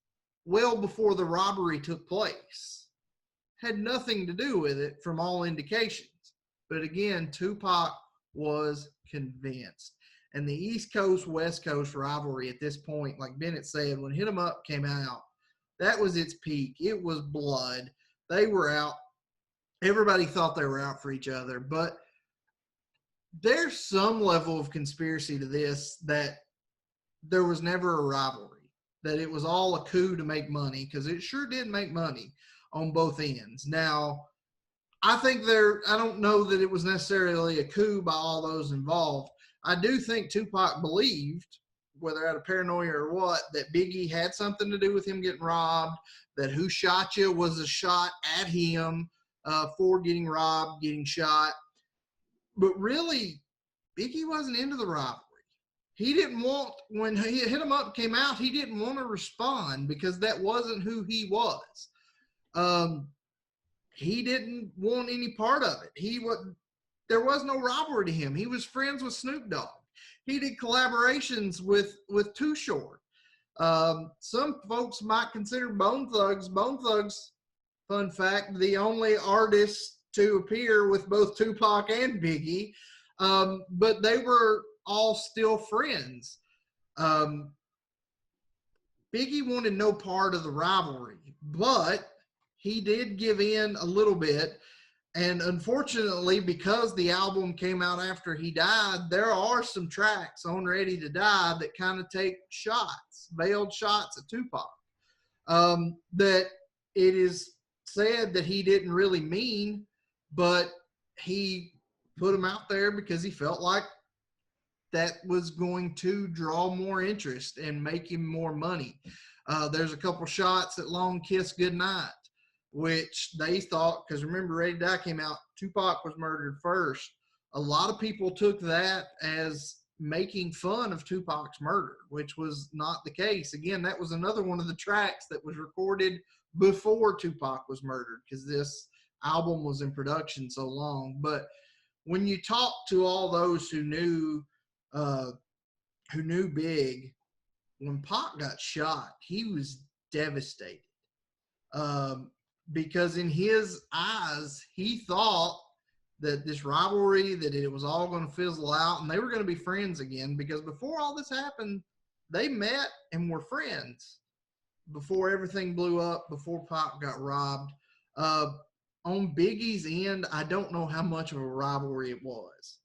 well before the robbery took place. Had nothing to do with it from all indications. But again, Tupac was convinced. And the East Coast, West Coast rivalry at this point, like Bennett said, when Hit 'Em Up came out, that was its peak. It was blood. They were out. Everybody thought they were out for each other. But there's some level of conspiracy to this, that there was never a rivalry, that it was all a coup to make money, because it sure did make money on both ends. Now, I don't know that it was necessarily a coup by all those involved. I do think Tupac believed, whether out of paranoia or what, that Biggie had something to do with him getting robbed, that Who Shot Ya was a shot at him for getting robbed, getting shot. But really, Biggie wasn't into the rivalry. He didn't want, when Hit 'Em Up came out, he didn't want to respond because that wasn't who he was. He didn't want any part of it. There was no rivalry to him. He was friends with Snoop Dogg. He did collaborations with Too Short. Some folks might consider Bone Thugs, fun fact, the only artist to appear with both Tupac and Biggie. But they were all still friends. Biggie wanted no part of the rivalry, but he did give in a little bit. And unfortunately, because the album came out after he died, there are some tracks on Ready to Die that kind of take shots, veiled shots at Tupac. That it is said that he didn't really mean, but he put them out there because he felt like that was going to draw more interest and make him more money. There's a couple shots at Long Kiss Goodnight, which they thought, because remember, Ready to Die came out, Tupac was murdered first. A lot of people took that as making fun of Tupac's murder, which was not the case. Again, that was another one of the tracks that was recorded before Tupac was murdered, because this album was in production so long. But when you talk to all those who knew Big, when Pac got shot, he was devastated. Because in his eyes, he thought that this rivalry, that it was all going to fizzle out and they were going to be friends again, because before all this happened, they met and were friends before everything blew up, before Pac got robbed. On Biggie's end, I don't know how much of a rivalry it was.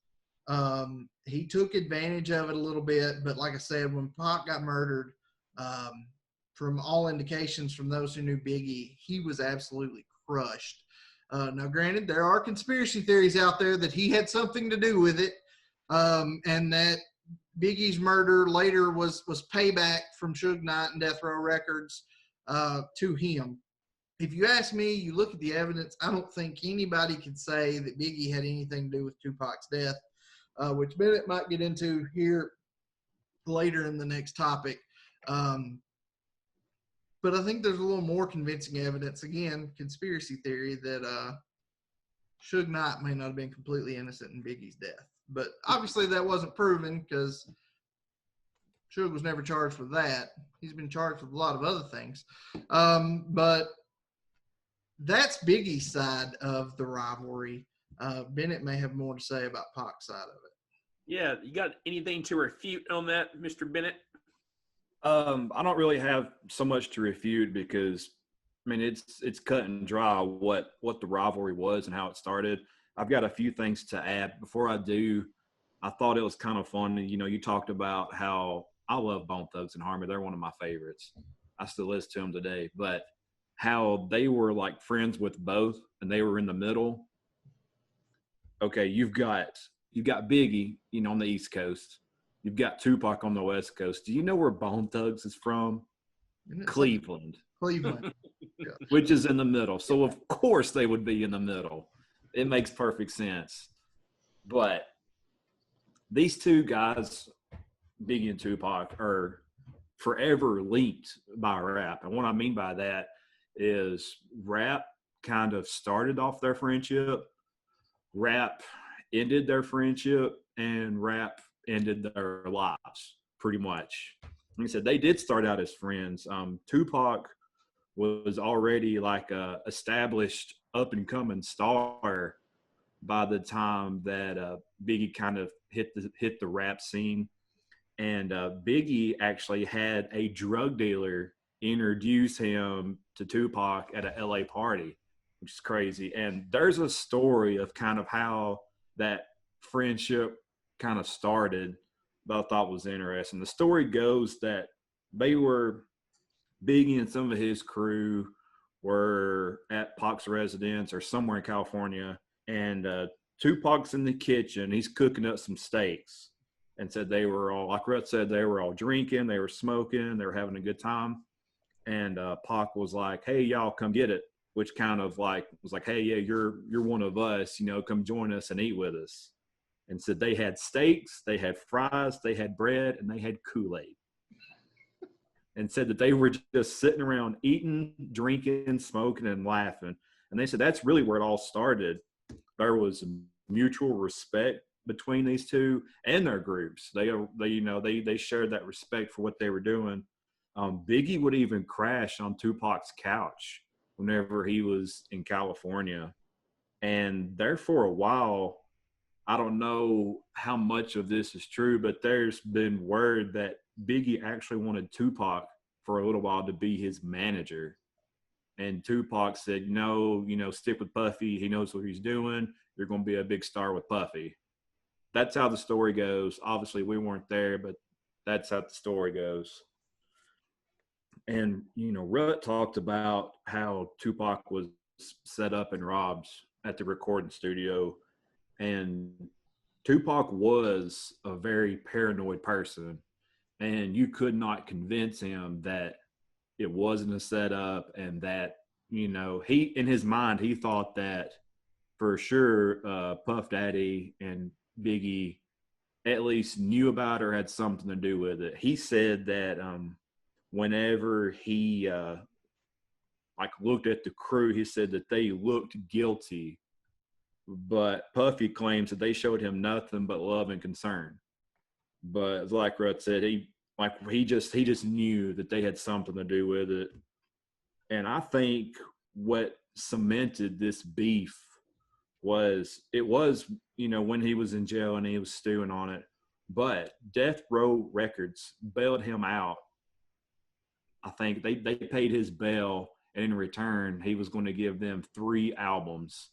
He took advantage of it a little bit, but like I said, when Pac got murdered, from all indications from those who knew Biggie, he was absolutely crushed. Now, granted, there are conspiracy theories out there that he had something to do with it, and that Biggie's murder later was payback from Suge Knight and Death Row Records to him. If you ask me, you look at the evidence, I don't think anybody could say that Biggie had anything to do with Tupac's death, which Bennett might get into here later in the next topic. But I think there's a little more convincing evidence, again, conspiracy theory, that Suge Knight may not have been completely innocent in Biggie's death. But obviously that wasn't proven, because Suge was never charged with that. He's been charged with a lot of other things. But that's Biggie's side of the rivalry. Bennett may have more to say about Pac's side of it. Yeah, you got anything to refute on that, Mr. Bennett? I don't really have so much to refute, because I mean it's cut and dry what the rivalry was and how it started. I've got a few things to add. Before I do, I thought it was kind of fun. You know, you talked about how I love Bone Thugs and Harmony. They're one of my favorites. I still listen to them today. But how they were like friends with both, and they were in the middle. Okay, you've got Biggie, you know, on the East Coast. You've got Tupac on the West Coast. Do you know where Bone Thugs is from? Cleveland. Cleveland. Yeah. Which is in the middle. So, of course, they would be in the middle. It makes perfect sense. But these two guys, Biggie and Tupac, are forever linked by rap. And what I mean by that is rap kind of started off their friendship. Rap ended their friendship, and rap ended their lives, pretty much. Like I said, they did start out as friends. Tupac was already like a established up-and-coming star by the time that Biggie kind of hit the rap scene. And Biggie actually had a drug dealer introduce him to Tupac at a LA party, which is crazy. And there's a story of kind of how that friendship kind of started that I thought was interesting. The story goes that Biggie and some of his crew were at Pac's residence or somewhere in California, and Tupac's in the kitchen. He's cooking up some steaks, and said they were all, like Rhett said, they were all drinking, they were smoking, they were having a good time. And Pac was like, "Hey, y'all, come get it," which kind of like was like, "Hey, yeah, you're one of us, you know, come join us and eat with us." and said they had steaks, they had fries, they had bread, and they had Kool-Aid. And said that they were just sitting around eating, drinking, smoking, and laughing. And they said that's really where it all started. There was mutual respect between these two and their groups. They shared that respect for what they were doing. Biggie would even crash on Tupac's couch whenever he was in California. And there for a while, I don't know how much of this is true, but there's been word that Biggie actually wanted Tupac for a little while to be his manager. And Tupac said, no, stick with Puffy. He knows what he's doing. You're going to be a big star with Puffy. That's how the story goes. Obviously, we weren't there, but that's how the story goes. And, Rut talked about how Tupac was set up and robbed at the recording studio. And Tupac was a very paranoid person. And you could not convince him that it wasn't a setup and that, he, in his mind, he thought that for sure Puff Daddy and Biggie at least knew about or had something to do with it. He said that whenever he looked at the crew, he said that they looked guilty, but Puffy claims that they showed him nothing but love and concern. But like Rut said, he just knew that they had something to do with it. And I think what cemented this beef was when he was in jail and he was stewing on it, but Death Row Records bailed him out. I think they paid his bail, and in return, he was going to give them 3 albums.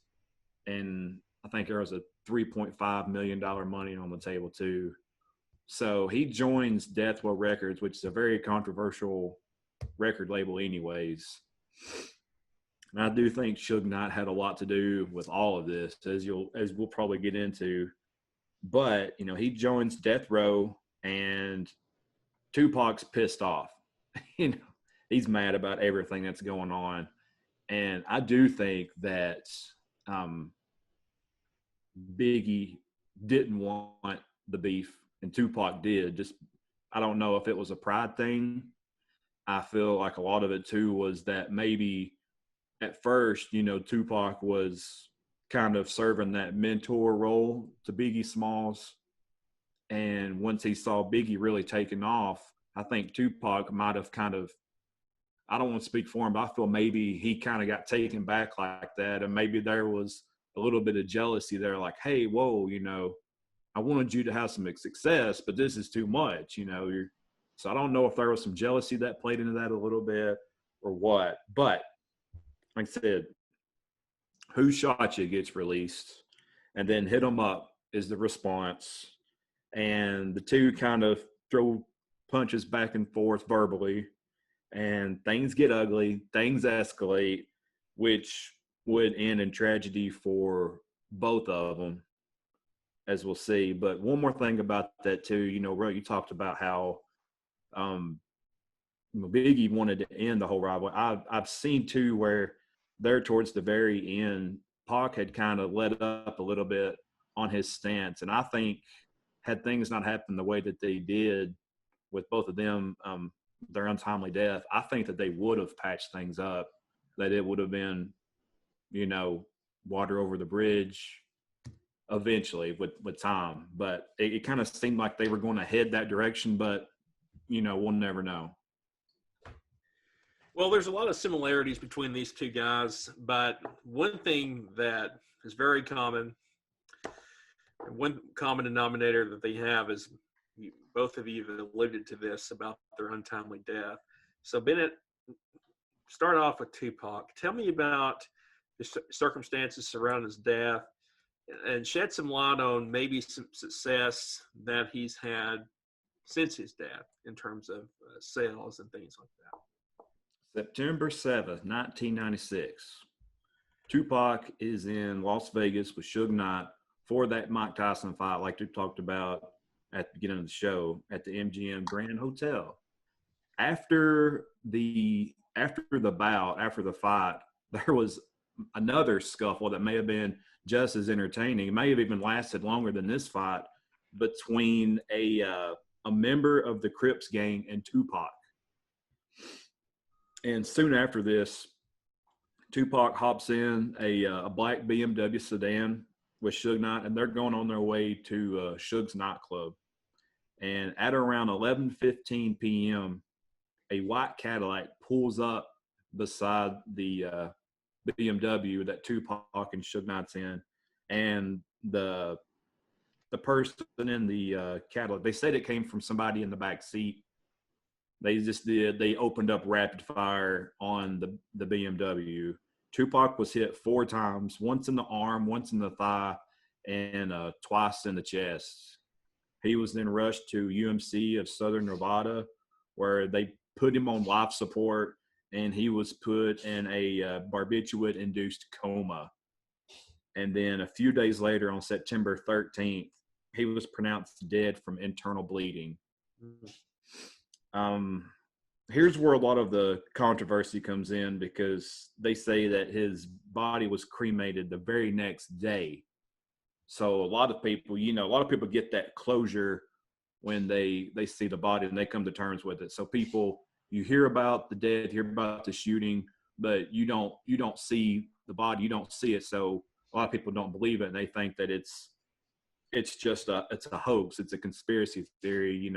And I think there was a $3.5 million money on the table too. So he joins Death Row Records, which is a very controversial record label anyways. And I do think Suge Knight had a lot to do with all of this, as we'll probably get into. But, he joins Death Row, and Tupac's pissed off. He's mad about everything that's going on. And I do think that Biggie didn't want the beef, and Tupac did. Just, I don't know if it was a pride thing. I feel like a lot of it too was that maybe at first, Tupac was kind of serving that mentor role to Biggie Smalls. And once he saw Biggie really taking off, I think Tupac might have I don't want to speak for him, but I feel maybe he kind of got taken back like that. And maybe there was a little bit of jealousy there, like, hey, whoa, I wanted you to have some success, but this is too much, So I don't know if there was some jealousy that played into that a little bit or what. But like I said, Who Shot You gets released, and then Hit 'Em Up is the response. And the two kind of throw punches back and forth verbally, and things get ugly, things escalate, which would end in tragedy for both of them, as we'll see. But one more thing about that too, Ro, you talked about how Biggie wanted to end the whole rivalry. I've seen too where there towards the very end, Pac had kind of let up a little bit on his stance, and I think had things not happened the way that they did with both of them, their untimely death, I think that they would have patched things up, that it would have been, water over the bridge eventually with time. But it kind of seemed like they were going to head that direction, but, we'll never know. Well, there's a lot of similarities between these two guys, but one thing that is very common, one common denominator that they have is both of you have alluded to this about their untimely death. So, Bennett, start off with Tupac. Tell me about the circumstances surrounding his death and shed some light on maybe some success that he's had since his death in terms of sales and things like that. September 7th, 1996. Tupac is in Las Vegas with Suge Knight for that Mike Tyson fight, like we talked about at the beginning of the show, at the MGM Grand Hotel. After the bout, after the fight, there was another scuffle that may have been just as entertaining. It may have even lasted longer than this fight between a member of the Crips gang and Tupac. And soon after this, Tupac hops in a black BMW sedan with Suge Knight, and they're going on their way to Suge's nightclub. And at around 11:15 p.m., a white Cadillac pulls up beside the BMW that Tupac and Suge Knight's in, and the person in the Cadillac, they said it came from somebody in the back seat. They opened up rapid fire on the BMW. Tupac was hit 4 times, once in the arm, once in the thigh, and twice in the chest. He was then rushed to UMC of Southern Nevada, where they put him on life support, and he was put in a barbiturate-induced coma. And then a few days later, on September 13th, he was pronounced dead from internal bleeding. Here's where a lot of the controversy comes in, because they say that his body was cremated the very next day. So a lot of people get that closure when they see the body and they come to terms with it. So people, you hear about the death, hear about the shooting, but you don't see the body, you don't see it. So a lot of people don't believe it, and they think that it's just a hoax, it's a conspiracy theory.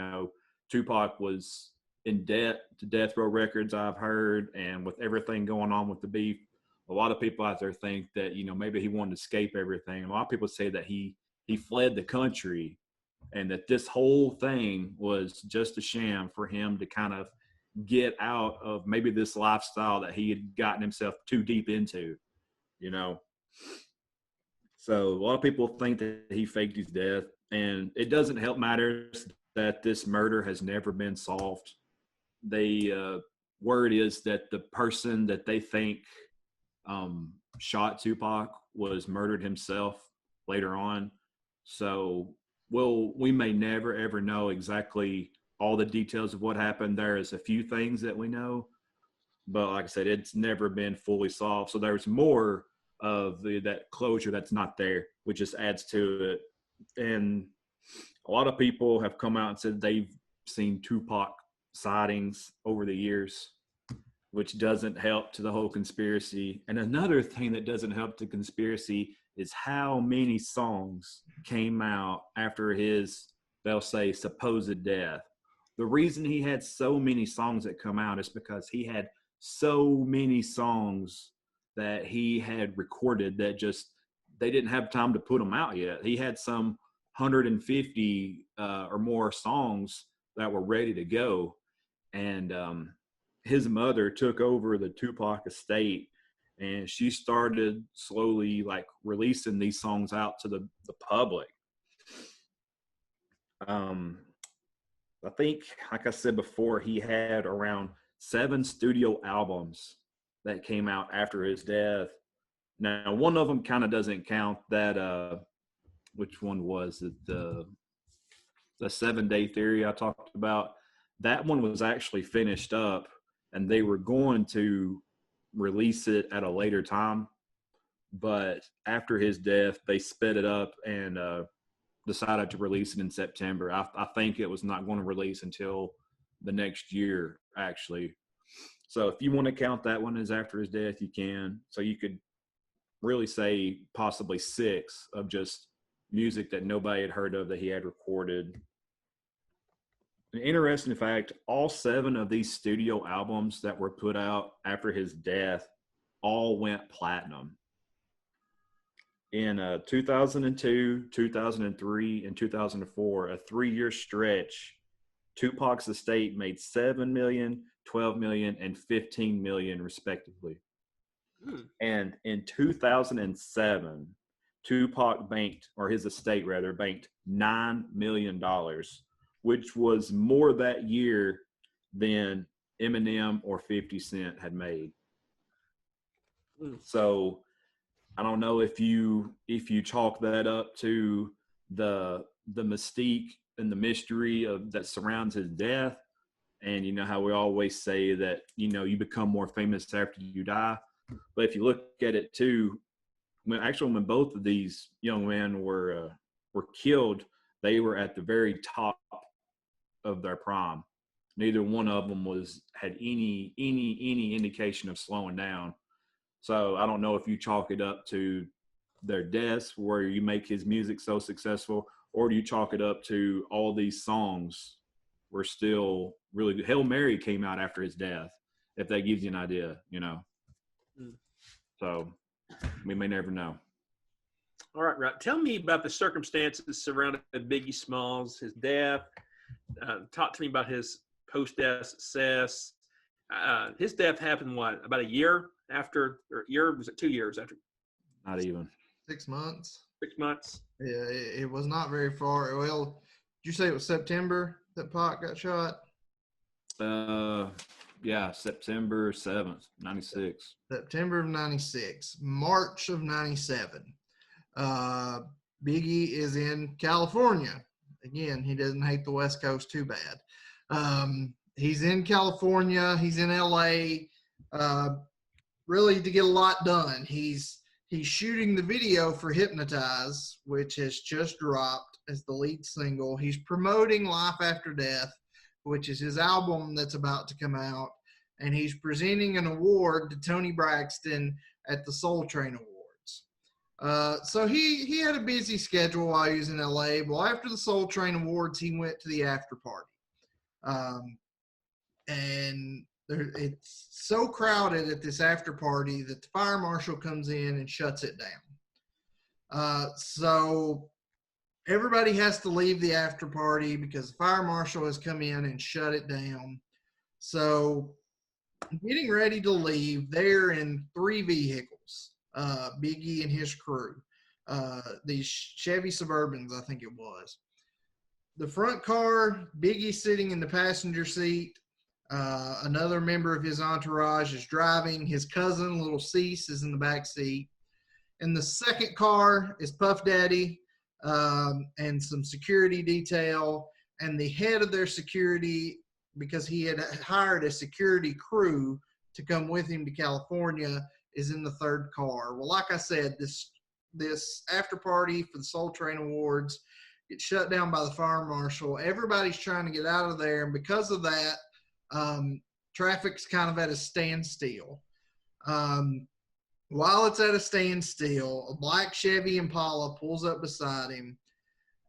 Tupac was in debt to Death Row Records, I've heard, and with everything going on with the beef, a lot of people out there think that maybe he wanted to escape everything. A lot of people say that he fled the country, and that this whole thing was just a sham for him to kind of get out of maybe this lifestyle that he had gotten himself too deep into. So a lot of people think that he faked his death, and it doesn't help matters that this murder has never been solved. Word is that the person that they think shot Tupac was murdered himself later on. So we may never ever know exactly all the details of what happened. There is a few things that we know, but like I said, it's never been fully solved. So there's more of that closure that's not there, which just adds to it. And a lot of people have come out and said they've seen Tupac sightings over the years, which doesn't help to the whole conspiracy. And another thing that doesn't help the conspiracy is how many songs came out after his, they'll say, supposed death. The reason he had so many songs that come out is because he had so many songs that he had recorded that just, they didn't have time to put them out yet. He had some 150 or more songs that were ready to go. And his mother took over the Tupac estate, and she started slowly releasing these songs out to the public. I think, like I said before, he had around 7 studio albums that came out after his death. Now, one of them kind of doesn't count. That which one was it? The 7 Day Theory I talked about. That one was actually finished up, and they were going to release it at a later time. But after his death, they sped it up and decided to release it in September. I think it was not going to release until the next year, actually. So if you want to count that one as after his death, you can. So you could really say possibly 6 of just music that nobody had heard of that he had recorded. An interesting fact, all 7 of these studio albums that were put out after his death all went platinum. In 2002, 2003, and 2004, a 3-year stretch, Tupac's estate made $7 million, $12 million, and $15 million, respectively. And in 2007, Tupac banked, or his estate rather, banked $9 million, which was more that year than Eminem or 50 Cent had made. So I don't know if you chalk that up to the mystique and the mystery that surrounds his death, and you know how we always say that you become more famous after you die. But if you look at it too, when both of these young men were killed, they were at the very top of their prime. Neither one of them had any indication of slowing down. So I don't know if you chalk it up to their deaths where you make his music so successful, or do you chalk it up to all these songs were still really good. Hail Mary came out after his death, if that gives you an idea, So we may never know. All right, Rob. Tell me about the circumstances surrounding Biggie Smalls, his death. Talk to me about his post-death success. His death happened, about a year after, was it 2 years after? Not even. 6 months. 6 months. Yeah, it was not very far. Well, did you say it was September that Pac got shot? Yeah, September 7th, 96. September of 96. March of 97. Biggie is in California. Again, he doesn't hate the West Coast too bad. He's in California. He's in LA, really to get a lot done. He's shooting the video for Hypnotize, which has just dropped as the lead single. He's promoting Life After Death, which is his album that's about to come out. And he's presenting an award to Tony Braxton at the Soul Train Awards. So he had a busy schedule while he was in LA. Well, after the Soul Train Awards, he went to the after party. And it's so crowded at this after party that the fire marshal comes in and shuts it down. So everybody has to leave the after party because the fire marshal has come in and shut it down. So getting ready to leave, they're in 3 vehicles, Biggie and his crew, these Chevy Suburbans, I think it was. The front car, Biggie sitting in the passenger seat. Another member of his entourage is driving. His cousin, Little Cease, is in the back seat. In the second car is Puff Daddy and some security detail. And the head of their security, because he had hired a security crew to come with him to California, is in the third car. Well, like I said, this after party for the Soul Train Awards gets shut down by the fire marshal. Everybody's trying to get out of there, and because of that, traffic's kind of at a standstill. While it's at a standstill, a black Chevy Impala pulls up beside him,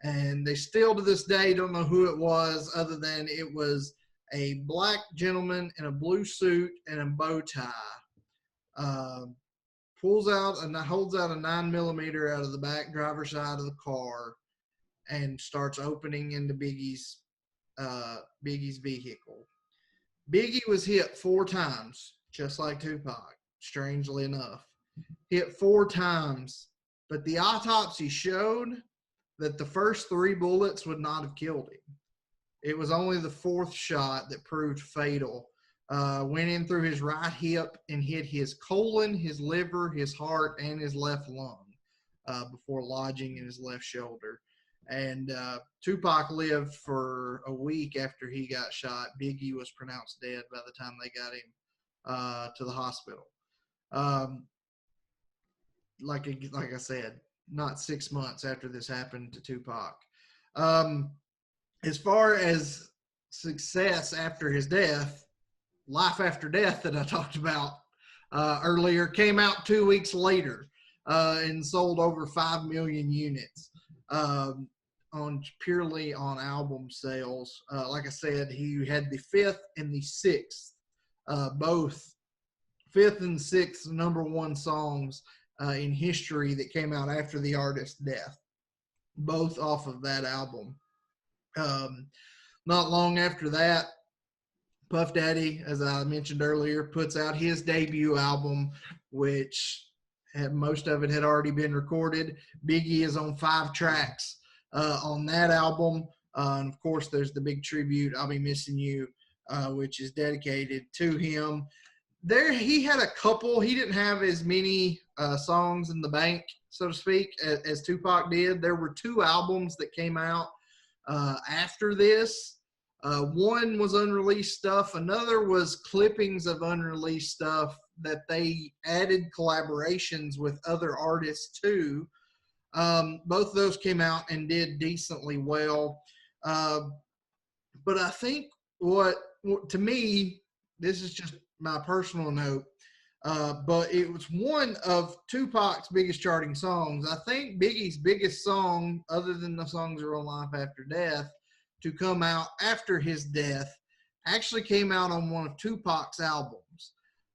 and they still to this day don't know who it was, other than it was a black gentleman in a blue suit and a bow tie. Pulls out and holds out a 9mm out of the back driver's side of the car and starts opening into Biggie's vehicle. Biggie was hit 4 times, just like Tupac, strangely enough. Hit 4 times, but the autopsy showed that the first 3 bullets would not have killed him. It was only the 4th shot that proved fatal. Went in through his right hip and hit his colon, his liver, his heart, and his left lung before lodging in his left shoulder. And Tupac lived for a week after he got shot. Biggie was pronounced dead by the time they got him to the hospital. Like I said, not 6 months after this happened to Tupac. As far as success after his death, Life After Death that I talked about earlier came out 2 weeks later and sold over 5 million units purely on album sales. Like I said, he had the 5th and the 6th, both 5th and 6th #1 songs in history that came out after the artist's death, both off of that album. Not long after that, Puff Daddy, as I mentioned earlier, puts out his debut album, which most of it had already been recorded. Biggie is on 5 tracks on that album. And of course, there's the big tribute, I'll Be Missing You, which is dedicated to him. There, he had a couple. He didn't have as many songs in the bank, so to speak, as Tupac did. There were 2 albums that came out after this. One was unreleased stuff. Another was clippings of unreleased stuff that they added collaborations with other artists to. Both of those came out and did decently well. But I think to me, this is just my personal note, but it was one of Tupac's biggest charting songs. I think Biggie's biggest song, other than the songs that are on Life After Death, to come out after his death, actually came out on one of Tupac's albums.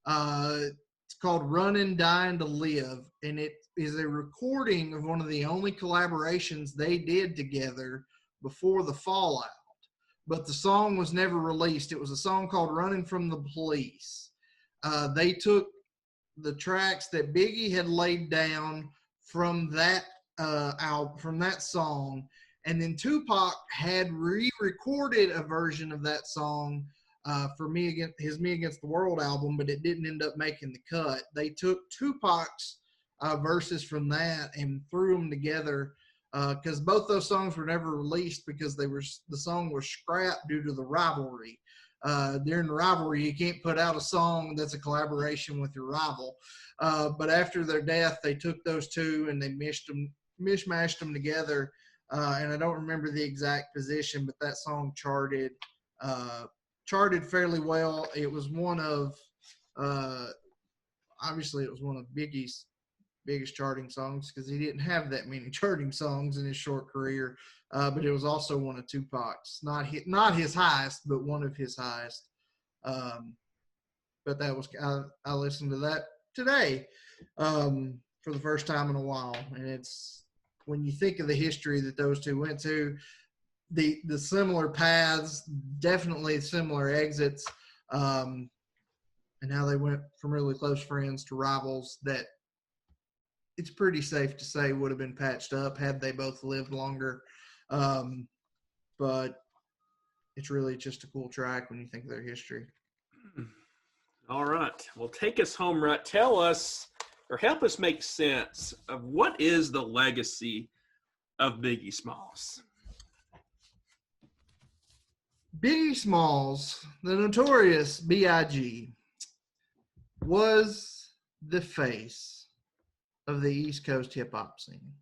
It's called Runnin', Dying to Live, and it is a recording of one of the only collaborations they did together before the fallout. But the song was never released. It was a song called Running from the Police. They took the tracks that Biggie had laid down from that album, from that song, and then Tupac had re-recorded a version of that song for his Me Against the World album, but it didn't end up making the cut. They took Tupac's verses from that and threw them together because both those songs were never released because the song was scrapped due to the rivalry. During the rivalry, you can't put out a song that's a collaboration with your rival. But after their death, they took those two and they mishmashed them together. And I don't remember the exact position, but that song charted fairly well. It was one of obviously it was one of Biggie's biggest charting songs because he didn't have that many charting songs in his short career. But it was also one of Tupac's, not his highest, but one of his highest. But that was I listened to that today for the first time in a while, and it's when you think of the history that those two went to, the similar paths, definitely similar exits, and how they went from really close friends to rivals that it's pretty safe to say would have been patched up had they both lived longer. But it's really just a cool track when you think of their history. All right. Well, take us home, Rut. Tell us or help us make sense of what is the legacy of Biggie Smalls. Biggie Smalls, the Notorious B.I.G, was the face of the East Coast hip-hop scene.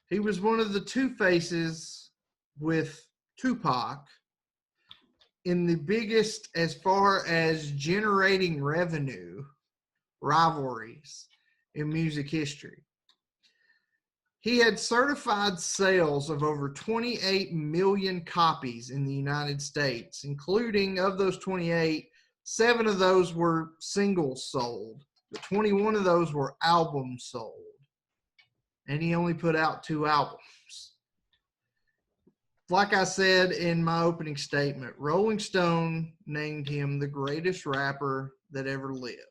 He was one of the two faces with Tupac in the biggest, as far as generating revenue, rivalries in music history. He had certified sales of over 28 million copies in the United States, including, of those 28, 7 of those were singles sold, but 21 of those were albums sold. And he only put out 2 albums. Like I said in my opening statement, Rolling Stone named him the greatest rapper that ever lived.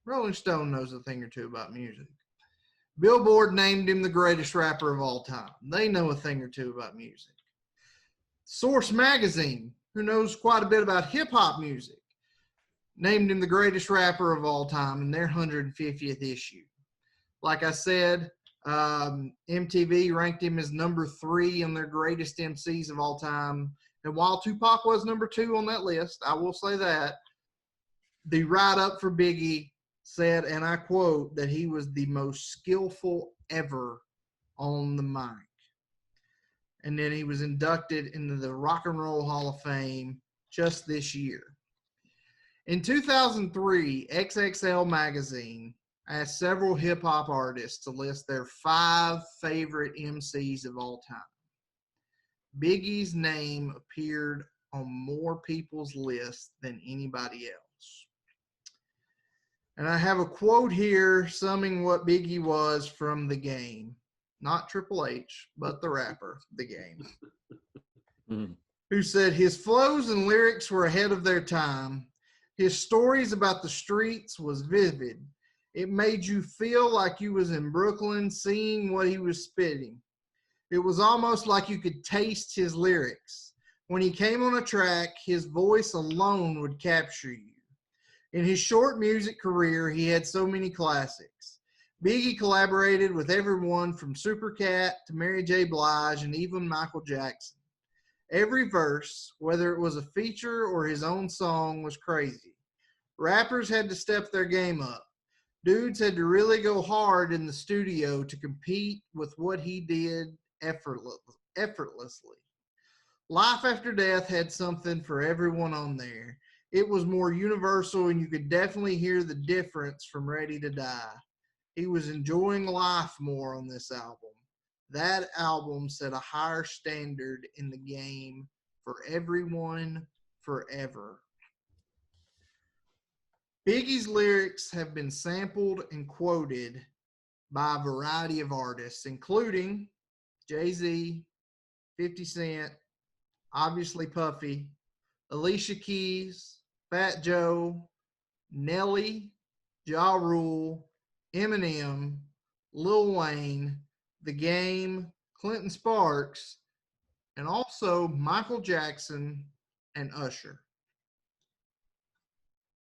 Rolling Stone knows a thing or two about music. Billboard named him the greatest rapper of all time. They know a thing or two about music. Source Magazine, who knows quite a bit about hip-hop music, named him the greatest rapper of all time in their 150th issue. Like I said, MTV ranked him as number 3 on their greatest MCs of all time. And while Tupac was number 2 on that list, I will say that, the write-up for Biggie said, and I quote, that he was the most skillful ever on the mic. And then he was inducted into the Rock and Roll Hall of Fame just this year. In 2003, XXL Magazine asked several hip-hop artists to list their 5 favorite MCs of all time. Biggie's name appeared on more people's lists than anybody else. And I have a quote here summing what Biggie was from The Game. Not Triple H, but the rapper, The Game. Who said his flows and lyrics were ahead of their time. His stories about the streets was vivid. It made you feel like you was in Brooklyn seeing what he was spitting. It was almost like you could taste his lyrics. When he came on a track, his voice alone would capture you. In his short music career, he had so many classics. Biggie collaborated with everyone from Supercat to Mary J. Blige and even Michael Jackson. Every verse, whether it was a feature or his own song, was crazy. Rappers had to step their game up. Dudes had to really go hard in the studio to compete with what he did effortlessly. Life After Death had something for everyone on there. It was more universal, and you could definitely hear the difference from Ready to Die. He was enjoying life more on this album. That album set a higher standard in the game for everyone forever. Biggie's lyrics have been sampled and quoted by a variety of artists, including Jay-Z, 50 Cent, obviously Puffy, Alicia Keys, Fat Joe, Nelly, Ja Rule, Eminem, Lil Wayne, The Game, Clinton Sparks, and also Michael Jackson and Usher.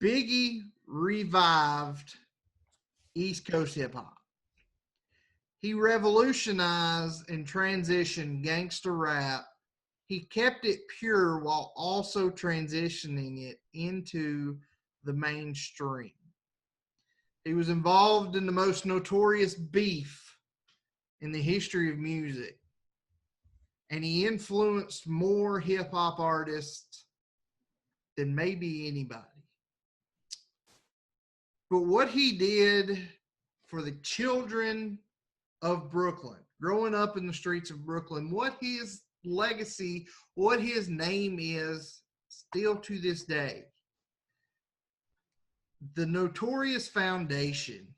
Biggie revived East Coast hip hop. He revolutionized and transitioned gangster rap. He kept it pure while also transitioning it into the mainstream. He was involved in the most notorious beef in the history of music, and he influenced more hip hop artists than maybe anybody. But what he did for the children of Brooklyn, growing up in the streets of Brooklyn, what his legacy, what his name is still to this day. The Notorious Foundation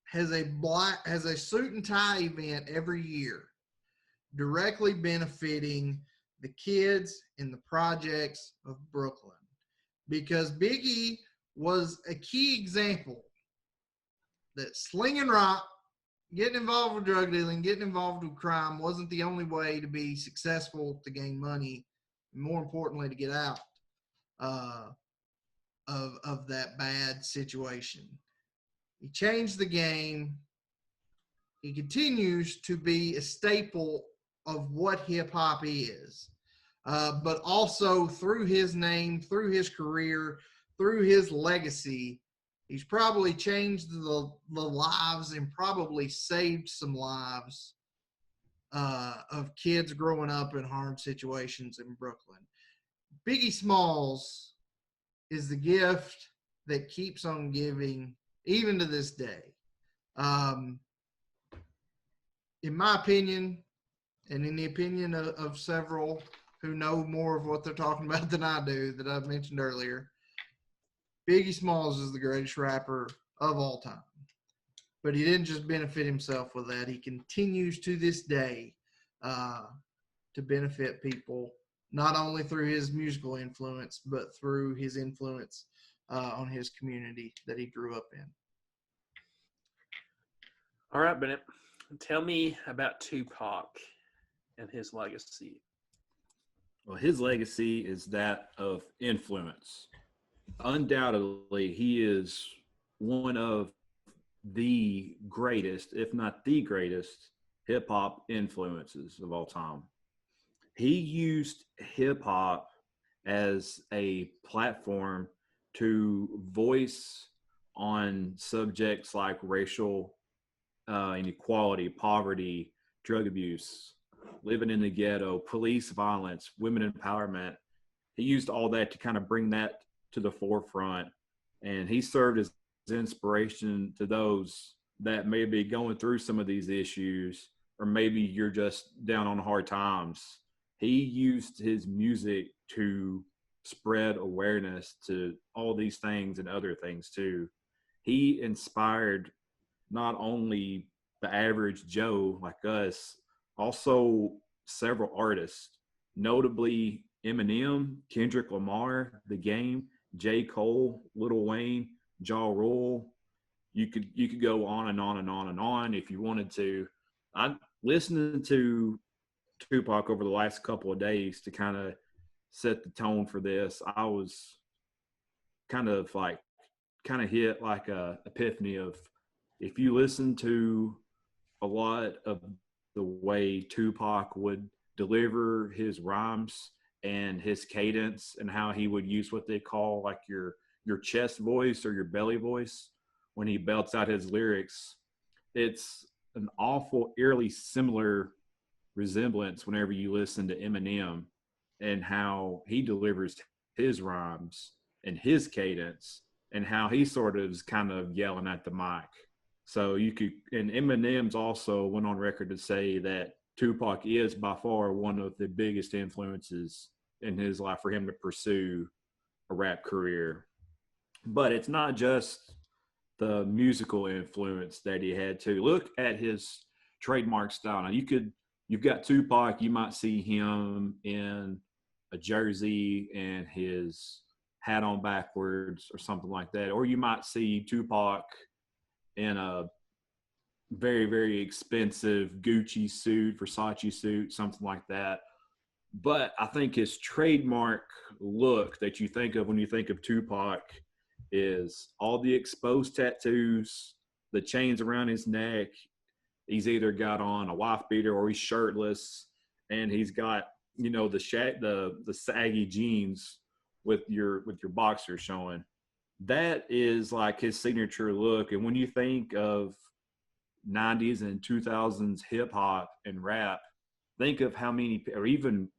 has a suit and tie event every year directly benefiting the kids in the projects of Brooklyn, because Biggie was a key example that slinging rock, getting involved with drug dealing, getting involved with crime wasn't the only way to be successful, to gain money, and more importantly, to get out uh, of that bad situation. He changed the game. He continues to be a staple of what hip hop is. But also through his name, through his career, through his legacy, he's probably changed the lives and probably saved some lives of kids growing up in hard situations in Brooklyn. Biggie Smalls is the gift that keeps on giving even to this day. Um, in my opinion, and in the opinion of several who know more of what they're talking about than I do, that I've mentioned earlier, Biggie Smalls is the greatest rapper of all time. But he didn't just benefit himself with that. He continues to this day to benefit people, not only through his musical influence, but through his influence on his community that he grew up in. All right, Bennett. Tell me about Tupac and his legacy. Well, his legacy is that of influence. Undoubtedly, he is one of the greatest, if not the greatest, hip hop influences of all time. He used hip hop as a platform to voice on subjects like racial inequality, poverty, drug abuse, living in the ghetto, police violence, women empowerment. He used all that to kind of bring that to the forefront. And he served as inspiration to those that may be going through some of these issues, or maybe you're just down on hard times. He used his music to spread awareness to all these things and other things too. He inspired not only the average Joe like us, also several artists, notably Eminem, Kendrick Lamar, The Game, J. Cole, Lil Wayne, Ja Rule. You could go on and on and on and on if you wanted to. I'm listening to Tupac over the last couple of days to kind of set the tone for this. I was kind of hit like a epiphany of, if you listen to a lot of the way Tupac would deliver his rhymes and his cadence, and how he would use what they call like your chest voice or your belly voice when he belts out his lyrics. It's an awful, eerily similar resemblance whenever you listen to Eminem and how he delivers his rhymes and his cadence and how he sort of is kind of yelling at the mic. So you could, and Eminem's also went on record to say that Tupac is by far one of the biggest influences in his life for him to pursue a rap career. But it's not just the musical influence that he had to. Look at his trademark style. Now you've got Tupac, you might see him in a jersey and his hat on backwards or something like that. Or you might see Tupac in a very, very expensive Gucci suit, Versace suit, something like that. But I think his trademark look that you think of when you think of Tupac is all the exposed tattoos, the chains around his neck. He's either got on a wife beater or he's shirtless, and he's got, you know, the saggy jeans with your boxers showing. That is like his signature look. And when you think of 90s and 2000s hip hop and rap, think of how many, or even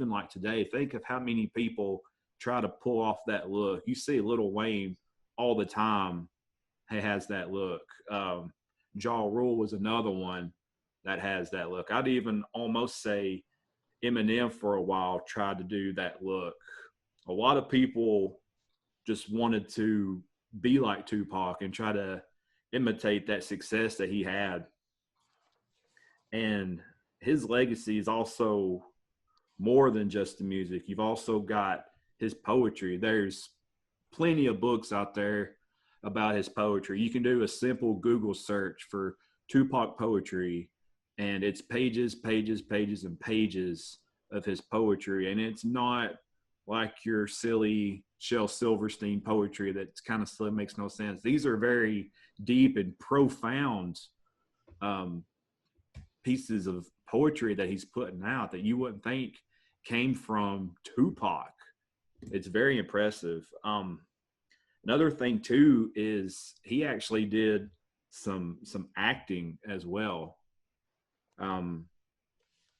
like today, think of how many people try to pull off that look. You see Lil Wayne all the time. He has that look. Ja Rule was another one that has that look. I'd even almost say Eminem for a while tried to do that look. A lot of people just wanted to be like Tupac and try to imitate that success that he had. And his legacy is also more than just the music. You've also got his poetry. There's plenty of books out there about his poetry. You can do a simple Google search for Tupac poetry, and it's pages, pages, pages, and pages of his poetry. And it's not like your silly Shel Silverstein poetry that's kind of silly, makes no sense. These are very deep and profound pieces of poetry that he's putting out that you wouldn't think came from Tupac. It's very impressive. Another thing too is he actually did some acting as well. On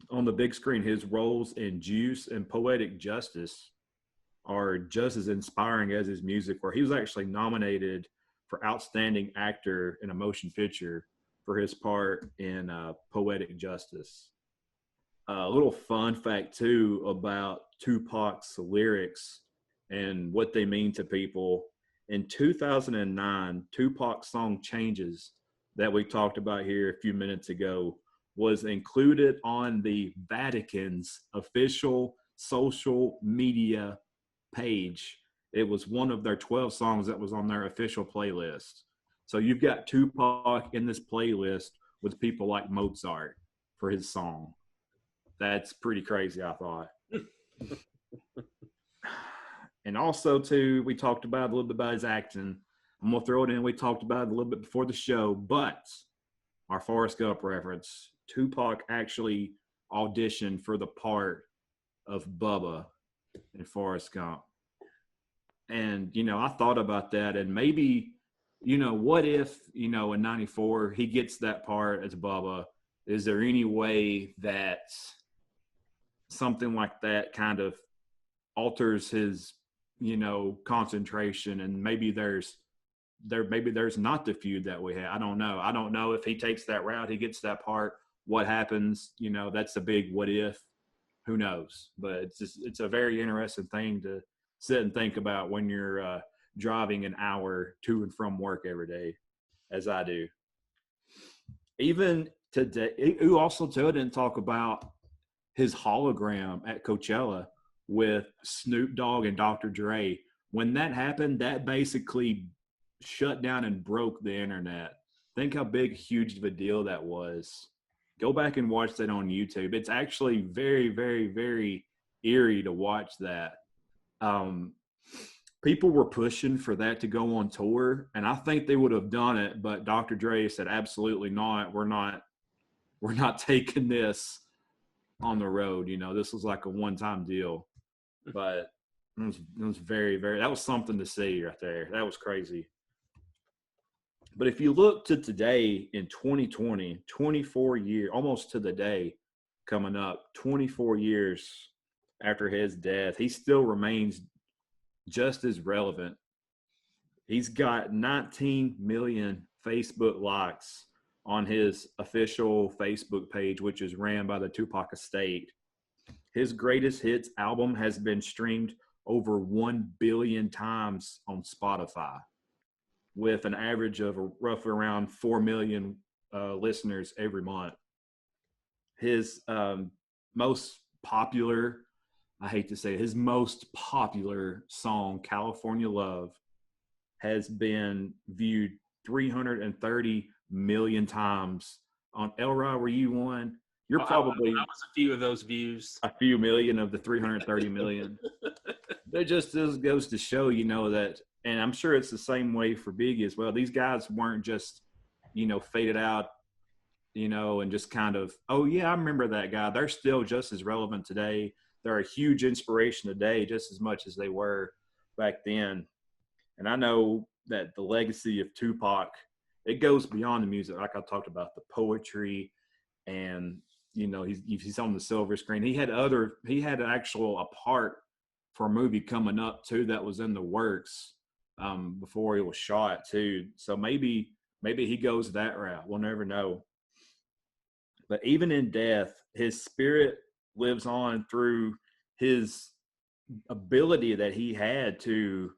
the big screen, his roles in Juice and Poetic Justice are just as inspiring as his music, where he was actually nominated for Outstanding Actor in a Motion Picture for his part in Poetic Justice. A little fun fact too about Tupac's lyrics and what they mean to people. In 2009, Tupac's song Changes, that we talked about here a few minutes ago, was included on the Vatican's official social media page. It was one of their 12 songs that was on their official playlist. So you've got Tupac in this playlist with people like Mozart for his song. That's pretty crazy, I thought. And also, too, we talked about a little bit about his acting. I'm going to throw it in. We talked about it a little bit before the show, but our Forrest Gump reference, Tupac actually auditioned for the part of Bubba in Forrest Gump. And, you know, I thought about that, and maybe, you know, what if, you know, in 94 he gets that part as Bubba? Is there any way that something like that kind of alters his, you know, concentration, and maybe there's not the feud that we had? I don't know. I don't know if he takes that route, he gets that part, what happens? You know, that's a big what if. Who knows? But it's a very interesting thing to sit and think about when you're driving an hour to and from work every day, as I do. Even today, who also too didn't talk about his hologram at Coachella with Snoop Dogg and Dr. Dre. When that happened, that basically shut down and broke the internet. Think how big, huge of a deal that was. Go back and watch that on YouTube. It's actually very, very, very eerie to watch that. People were pushing for that to go on tour, and I think they would have done it, but Dr. Dre said, absolutely not. We're not taking this on the road. This was like a one-time deal, but it was very, very, that was something to see right there. That was crazy. But if you look to today in 2020, 24 years, almost to the day coming up, 24 years after his death, he still remains just as relevant. He's got 19 million Facebook likes on his official Facebook page, which is ran by the Tupac estate. His greatest hits album has been streamed over 1 billion times on Spotify, with an average of roughly around 4 million listeners every month. His most popular, I hate to say it, his most popular song, California Love, has been viewed 330 million times. On Elrod, were you one? You're probably I was a few of those views. a few million of the 330 million. That just goes to show, that, and I'm sure it's the same way for Biggie as well. These guys weren't just, faded out, and just kind of, oh yeah, I remember that guy. They're still just as relevant today. They're a huge inspiration today, just as much as they were back then. And I know that the legacy of Tupac, it goes beyond the music. Like I talked about, the poetry, and he's on the silver screen. He had actual a part for a movie coming up too that was in the works before he was shot too. So maybe he goes that route. We'll never know. But even in death, his spirit lives on through his ability that he had to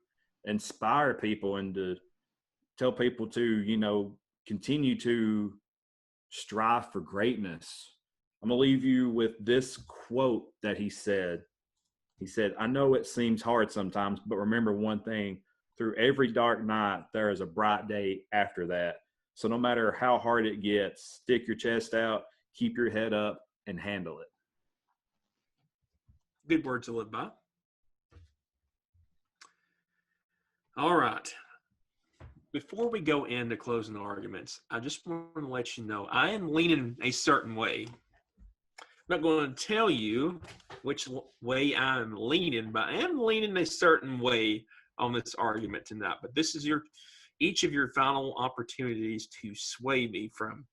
inspire people and to tell people to, continue to strive for greatness. I'm going to leave you with this quote that he said. He said, "I know it seems hard sometimes, but remember one thing, through every dark night, there is a bright day after that. So no matter how hard it gets, stick your chest out, keep your head up, and handle it." Good words to live by. All right. Before we go into closing arguments, I just want to let you know I am leaning a certain way. I'm not going to tell you which way I'm leaning, but I am leaning a certain way on this argument tonight. But this is each of your final opportunities to sway me from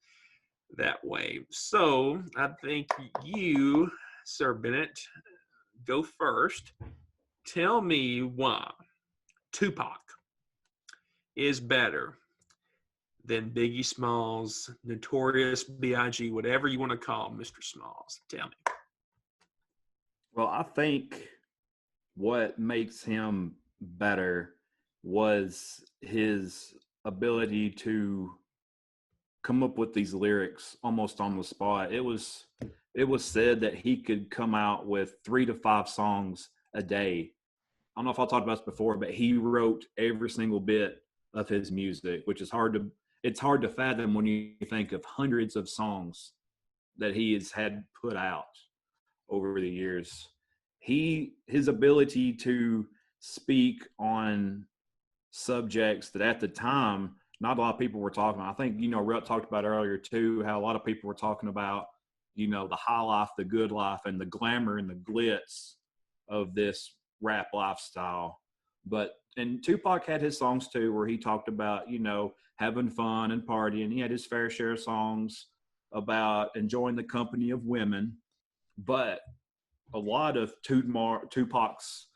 that way. So I think you, Sir Bennett, go first. Tell me why Tupac is better than Biggie Smalls, Notorious B.I.G, whatever you want to call him, Mr. Smalls. Tell me. Well, I think what makes him better was his ability to come up with these lyrics almost on the spot. It was said that he could come out with 3 to 5 songs a day. I don't know if I talked about this before, but he wrote every single bit of his music, which is hard to fathom when you think of hundreds of songs that he has had put out over the years. His ability to speak on subjects that at the time not a lot of people were talking about. I think, Rhett talked about earlier too, how a lot of people were talking about, the high life, the good life, and the glamour and the glitz of this rap lifestyle. And Tupac had his songs too, where he talked about, having fun and partying. He had his fair share of songs about enjoying the company of women. But a lot of Tupac's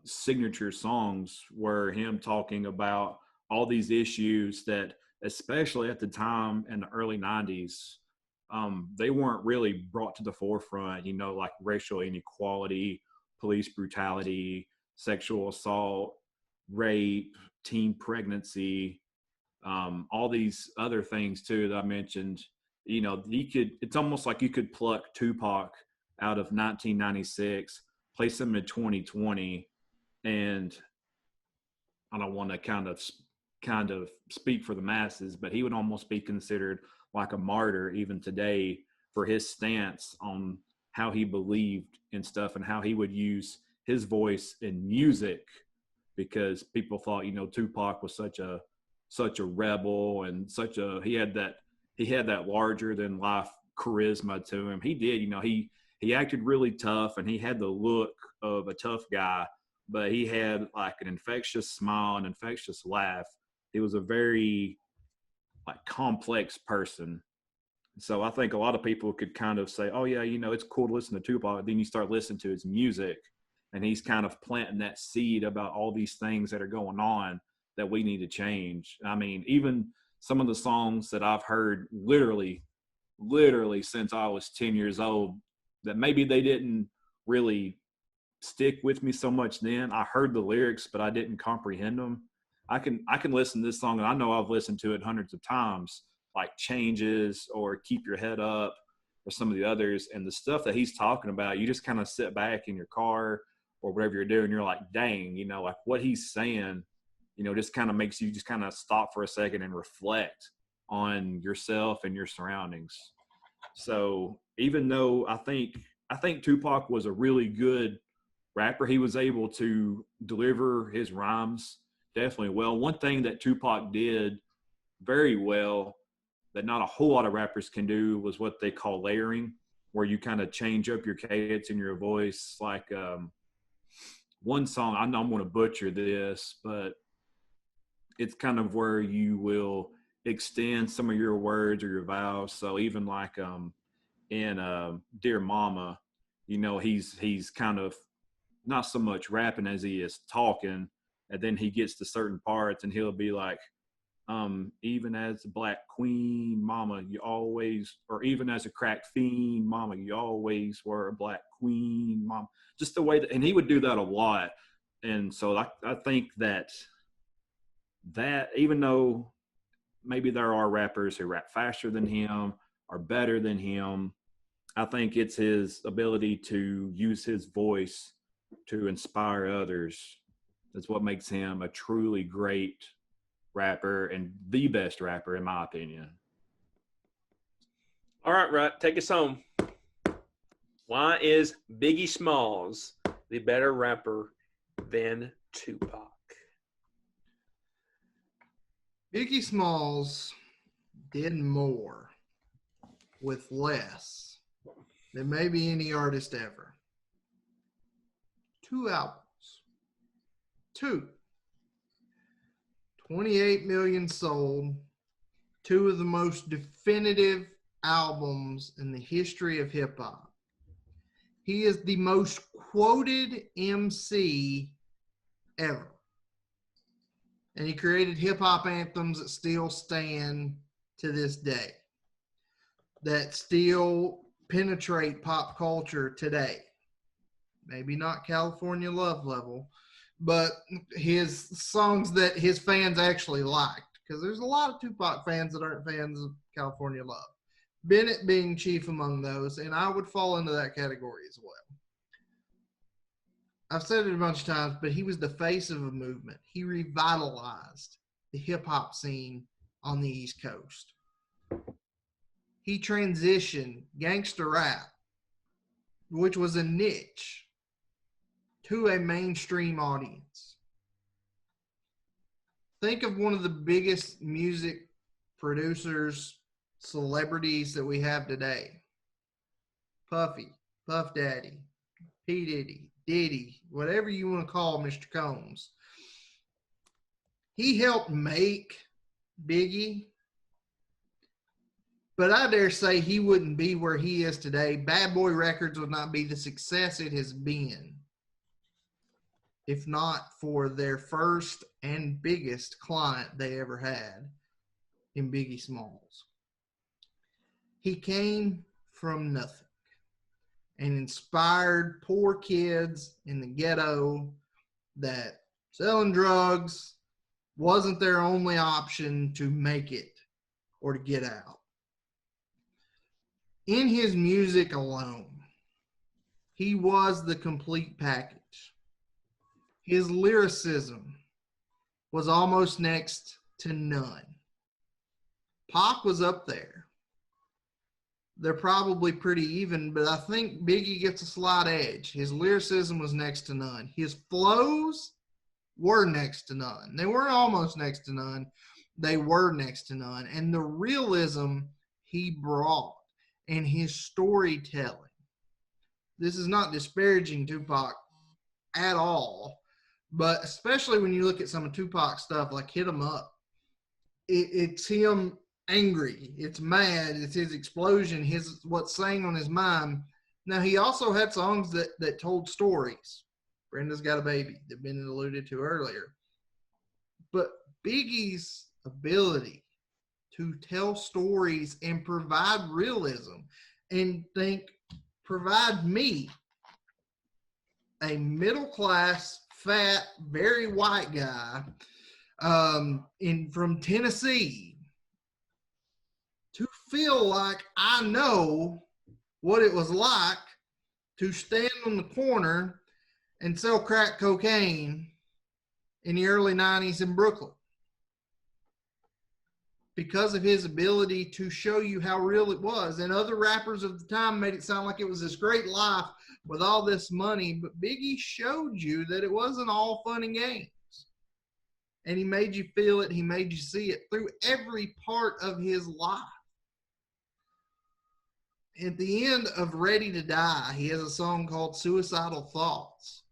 signature songs were him talking about all these issues that, especially at the time in the early 90s, they weren't really brought to the forefront, like racial inequality, police brutality, sexual assault, rape, teen pregnancy, all these other things too that I mentioned. It's almost like you could pluck Tupac out of 1996, place him in 2020, and I don't want to kind of speak for the masses, but he would almost be considered like a martyr even today for his stance on how he believed in stuff and how he would use his voice in music, because people thought, Tupac was such a rebel and he had that larger than life charisma to him. He did, he acted really tough, and he had the look of a tough guy, but he had like an infectious smile, an infectious laugh. He was a very like complex person. So I think a lot of people could kind of say, oh yeah, it's cool to listen to Tupac. Then you start listening to his music, and he's kind of planting that seed about all these things that are going on that we need to change. I mean, even some of the songs that I've heard literally since I was 10 years old, that maybe they didn't really stick with me so much then. I heard the lyrics, but I didn't comprehend them. I can listen to this song, and I know I've listened to it hundreds of times, like Changes or Keep Your Head Up or some of the others. And the stuff that he's talking about, you just kind of sit back in your car or whatever you're doing, you're like, dang, like what he's saying, just kind of makes you just kind of stop for a second and reflect on yourself and your surroundings. So even though I think Tupac was a really good rapper, he was able to deliver his rhymes definitely well. One thing that Tupac did very well that not a whole lot of rappers can do was what they call layering, where you kind of change up your cadence in your voice. Like one song, I know I'm going to butcher this, but it's kind of where you will extend some of your words or your vowels. So even like in Dear Mama, he's kind of not so much rapping as he is talking, and then he gets to certain parts and he'll be like, even as a black queen, mama, you always, or even as a crack fiend, mama, you always were a black queen, mama. Just the way that, and he would do that a lot. And so I think that even though maybe there are rappers who rap faster than him or better than him, I think it's his ability to use his voice to inspire others. That's what makes him a truly great rapper and the best rapper, in my opinion. All right, Rut, take us home. Why is Biggie Smalls the better rapper than Tupac? Biggie Smalls did more with less than maybe any artist ever. 2 albums. 28 million sold. 2 of the most definitive albums in the history of hip hop. He is the most quoted MC ever. And he created hip hop anthems that still stand to this day, that still penetrate pop culture today. Maybe not California Love level, but his songs that his fans actually liked. Because there's a lot of Tupac fans that aren't fans of California Love. Bennett being chief among those, and I would fall into that category as well. I've said it a bunch of times, but he was the face of a movement. He revitalized the hip-hop scene on the East Coast. He transitioned gangster rap, which was a niche, to a mainstream audience. Think of one of the biggest music producers, celebrities that we have today. Puffy, Puff Daddy, P. Diddy, whatever you want to call Mr. Combs. He helped make Biggie, but I dare say he wouldn't be where he is today. Bad Boy Records would not be the success it has been if not for their first and biggest client they ever had in Biggie Smalls. He came from nothing and inspired poor kids in the ghetto that selling drugs wasn't their only option to make it or to get out. In his music alone, he was the complete package. His lyricism was almost next to none. Pac was up there. They're probably pretty even, but I think Biggie gets a slight edge. His lyricism was next to none. His flows were next to none. They weren't almost next to none. They were next to none. And the realism he brought and his storytelling. This is not disparaging Tupac at all, but especially when you look at some of Tupac's stuff like Hit 'Em Up, it's him angry, it's mad, it's his explosion, what's saying on his mind. Now, he also had songs that told stories. Brenda's Got a Baby, that been alluded to earlier. But Biggie's ability to tell stories and provide realism and provide me, a middle-class, fat, very white guy from Tennessee, to feel like I know what it was like to stand on the corner and sell crack cocaine in the early 90s in Brooklyn, because of his ability to show you how real it was. And other rappers of the time made it sound like it was this great life with all this money, but Biggie showed you that it wasn't all fun and games. And he made you feel it, he made you see it through every part of his life. At the end of Ready to Die, he has a song called Suicidal Thoughts.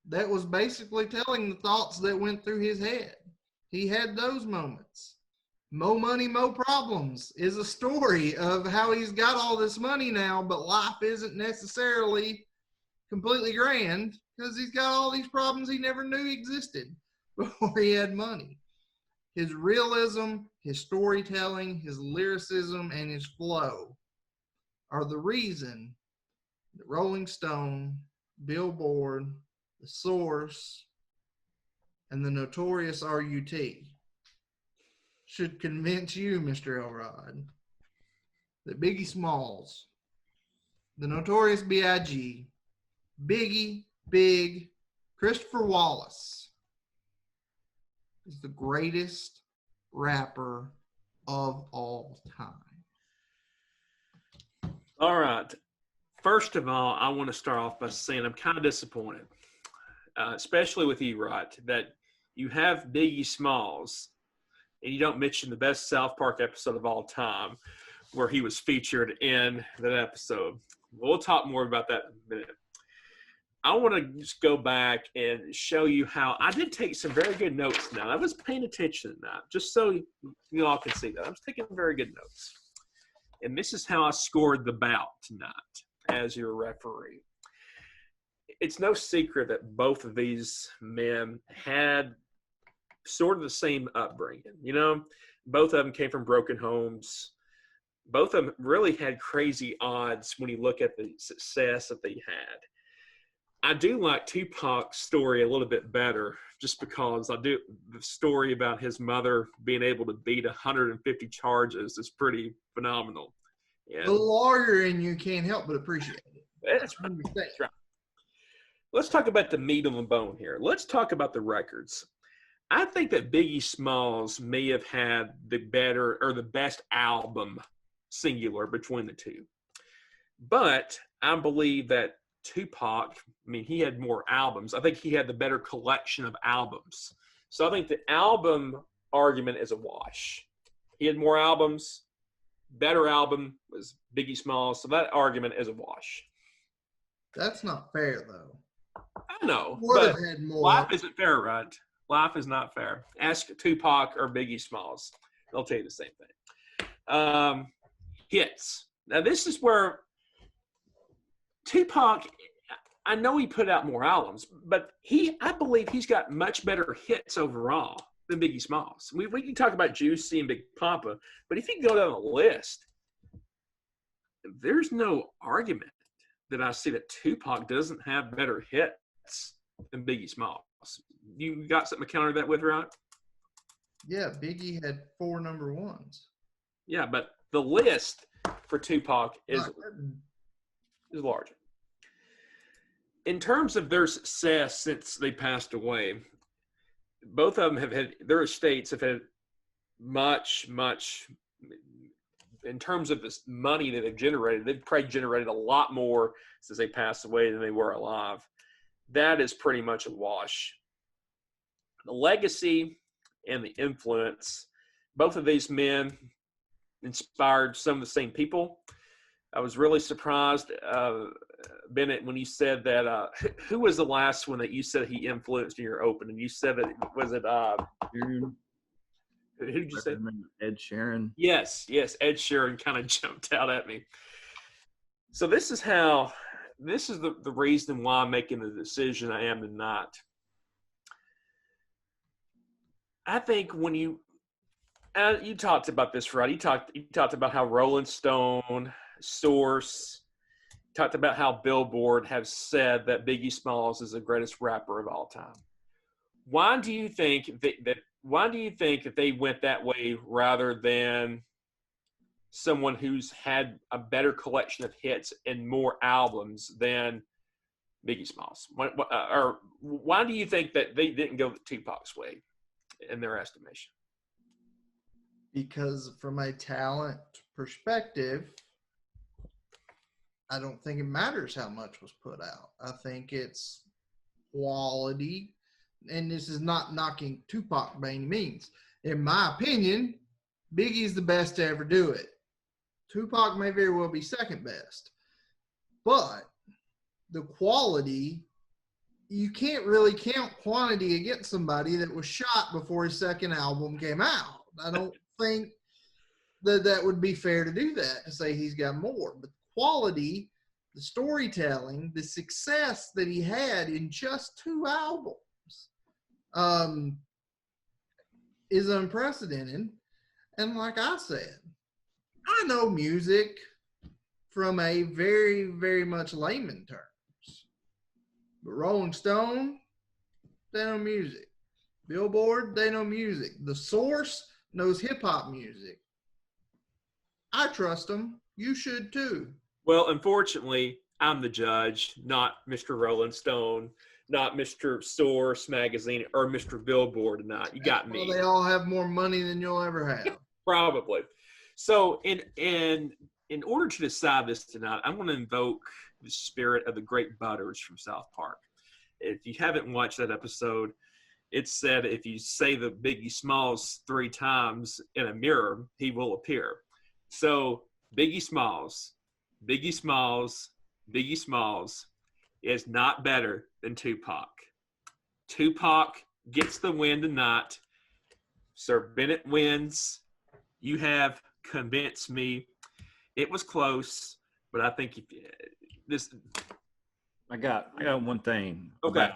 That was basically telling the thoughts that went through his head. He had those moments. Mo Money, Mo Problems is a story of how he's got all this money now, but life isn't necessarily completely grand because he's got all these problems he never knew existed before he had money. His realism, his storytelling, his lyricism, and his flow are the reason that Rolling Stone, Billboard, The Source, and the Notorious R.U.T. should convince you, Mr. Elrod, that Biggie Smalls, the Notorious B.I.G., Biggie, Big, Christopher Wallace is the greatest rapper of all time. All right. First of all, I want to start off by saying I'm kind of disappointed, especially with you, Rod, that you have Biggie Smalls and you don't mention the best South Park episode of all time where he was featured in that episode. We'll talk more about that in a minute. I want to just go back and show you how I did take some very good notes now. I was paying attention to that, just so you all can see that. I was taking very good notes. And this is how I scored the bout tonight as your referee. It's no secret that both of these men had sort of the same upbringing. You know, both of them came from broken homes. Both of them really had crazy odds when you look at the success that they had. I do like Tupac's story a little bit better just because the story about his mother being able to beat 150 charges is pretty phenomenal. And the lawyer in you can't help but appreciate it. That's right. That's right. Let's talk about the meat on the bone here. Let's talk about the records. I think that Biggie Smalls may have had the better or the best album, singular, between the two. But I believe that Tupac, I mean, he had more albums. I think he had the better collection of albums. So I think the album argument is a wash. He had more albums. Better album was Biggie Smalls. So that argument is a wash. That's not fair, though. I know. Would But have had more. life isn't fair, right? Life is not fair. Ask Tupac or Biggie Smalls. They'll tell you the same thing. Hits. Now, this is where Tupac, I know he put out more albums, but I believe he's got much better hits overall than Biggie Smalls. We can talk about Juicy and Big Papa, but if you go down the list, there's no argument that I see that Tupac doesn't have better hits than Biggie Smalls. You got something to counter that with, right? Yeah, Biggie had 4 number ones. Yeah, but the list for Tupac is larger. In terms of their success since they passed away, both of them have had, their estates have had much, in terms of this money that they've generated, they've probably generated a lot more since they passed away than they were alive. That is pretty much a wash. The legacy and the influence, both of these men inspired some of the same people. I was really surprised, Bennett, when you said that. Who was the last one that you said he influenced in your open? And you said that was it? Who did you say? Ed Sheeran. Yes, Ed Sheeran kind of jumped out at me. So this is the reason why I'm making the decision I am tonight. I think when you talked about this, right? You talked about how Rolling Stone, Source, talked about how Billboard have said that Biggie Smalls is the greatest rapper of all time. Why do you think that they went that way rather than someone who's had a better collection of hits and more albums than Biggie Smalls? Or why do you think that they didn't go Tupac's way in their estimation? Because from a talent perspective, I don't think it matters how much was put out. I think it's quality, and this is not knocking Tupac by any means. In my opinion, Biggie's the best to ever do it. Tupac may very well be second best. But the quality, you can't really count quantity against somebody that was shot before his second album came out. I don't think that would be fair to do that, to say he's got more. But quality, the storytelling, the success that he had in just 2 albums is unprecedented. And like I said, I know music from a very, very much layman terms. But Rolling Stone, they know music. Billboard, they know music. The Source knows hip-hop music. I trust them. You should too. Well, unfortunately, I'm the judge, not Mr. Rolling Stone, not Mr. Source Magazine, or Mr. Billboard tonight. You got me. Well, they all have more money than you'll ever have. Probably. So in order to decide this tonight, I'm going to invoke the spirit of the Great Butters from South Park. If you haven't watched that episode, it said if you say the Biggie Smalls 3 times in a mirror, he will appear. So Biggie Smalls, Biggie Smalls, Biggie Smalls is not better than Tupac. Tupac gets the win tonight. Sir Bennett wins. You have convinced me. It was close, but I think this. I got one thing. Okay.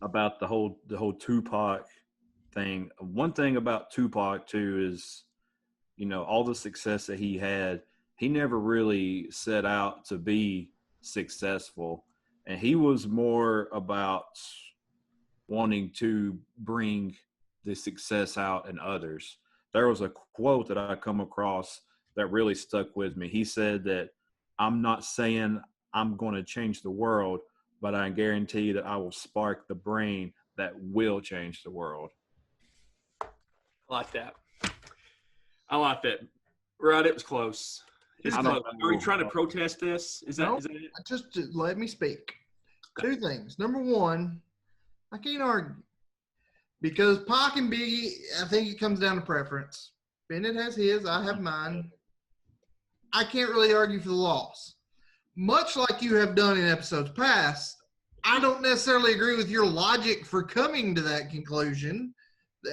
About the whole Tupac thing. One thing about Tupac too is, all the success that he had, he never really set out to be successful, and he was more about wanting to bring the success out in others. There was a quote that I come across that really stuck with me. He said that, "I'm not saying I'm going to change the world, but I guarantee that I will spark the brain that will change the world." I like that. Right, it was close. It's close. Are you trying to protest this? Is that it? Just let me speak. Okay. 2 things. Number 1, I can't argue. Because Pac and Biggie, I think it comes down to preference. Bennett has his, I have mine. I can't really argue for the loss. Much like you have done in episodes past, I don't necessarily agree with your logic for coming to that conclusion,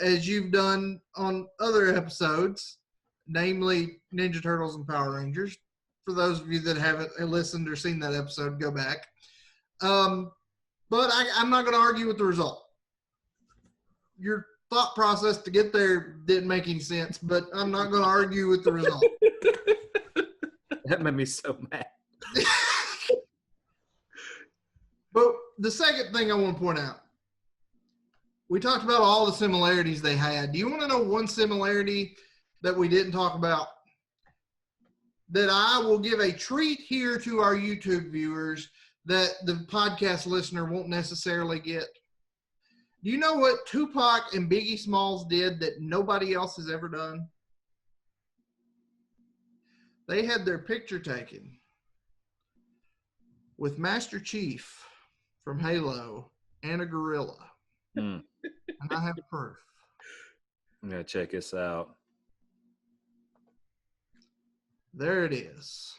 as you've done on other episodes, namely Ninja Turtles and Power Rangers. For those of you that haven't listened or seen that episode, go back. But I'm not going to argue with the result. Your thought process to get there didn't make any sense, but I'm not going to argue with the result. That made me so mad. But the second thing I want to point out, we talked about all the similarities they had. Do you want to know one similarity that we didn't talk about? That I will give a treat here to our YouTube viewers that the podcast listener won't necessarily get. Do you know what Tupac and Biggie Smalls did that nobody else has ever done? They had their picture taken with Master Chief from Halo and a gorilla. And I have proof. I'm going to check this out. There it is.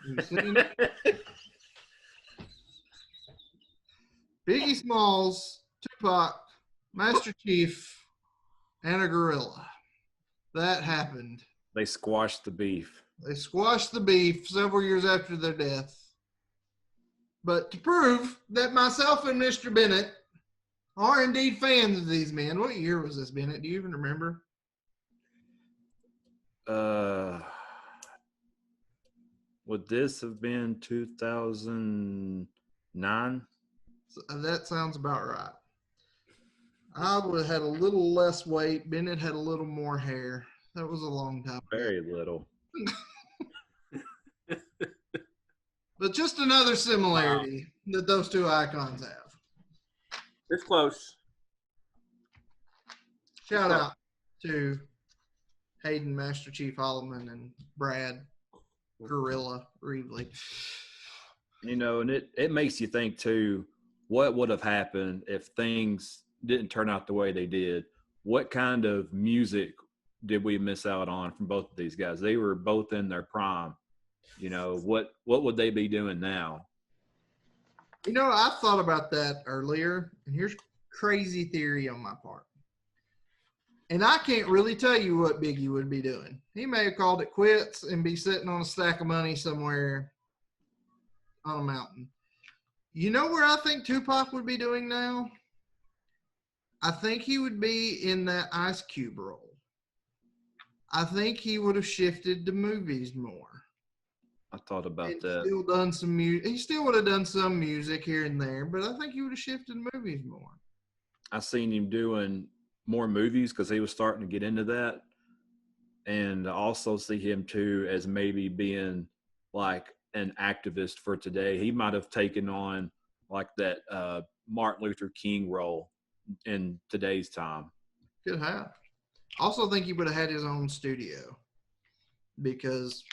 You've seen Biggie Smalls, Tupac, Master Chief, and a gorilla. That happened. They squashed the beef. They squashed the beef several years after their death. But to prove that myself and Mr. Bennett are indeed fans of these men, what year was this, Bennett? Do you even remember? Would this have been 2009? That sounds about right. I would have had a little less weight. Bennett had a little more hair. That was a long time ago. Very little. But just another similarity that those two icons have. It's close. Shout out to Hayden, Master Chief Holloman, and Brad Gorilla Reevely. You know, and it makes you think too, what would have happened if things didn't turn out the way they did? What kind of music did we miss out on from both of these guys? They were both in their prime. You know, what would they be doing now? You know, I thought about that earlier, and here's crazy theory on my part. And I can't really tell you what Biggie would be doing. He may have called it quits and be sitting on a stack of money somewhere on a mountain. You know where I think Tupac would be doing now? I think he would be in that Ice Cube role. I think he would have shifted to movies more. I thought about And that. still done some music. He still would have done some music here and there, but I think he would have shifted to movies more. I seen him doing more movies because he was starting to get into that. And I also see him too as maybe being like an activist for today. He might have taken on like that Martin Luther King role in today's time. Could have. Also think he would have had his own studio, because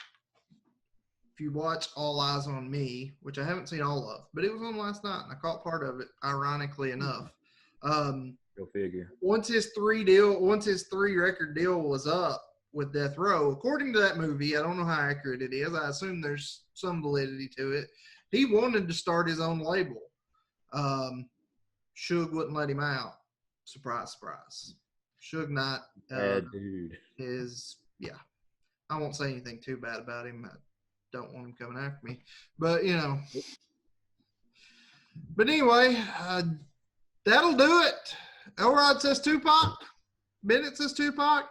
if you watch All Eyes on Me, which I haven't seen all of, but it was on last night and I caught part of it, ironically enough. Go figure. Once his 3-record deal was up with Death Row, according to that movie, I don't know how accurate it is. I assume there's some validity to it. He wanted to start his own label. Suge wouldn't let him out. Surprise, surprise. Suge Knight Bad dude. I won't say anything too bad about him. I don't want him coming after me. But, you know. But anyway, that'll do it. Elrod says Tupac. Bennett says Tupac.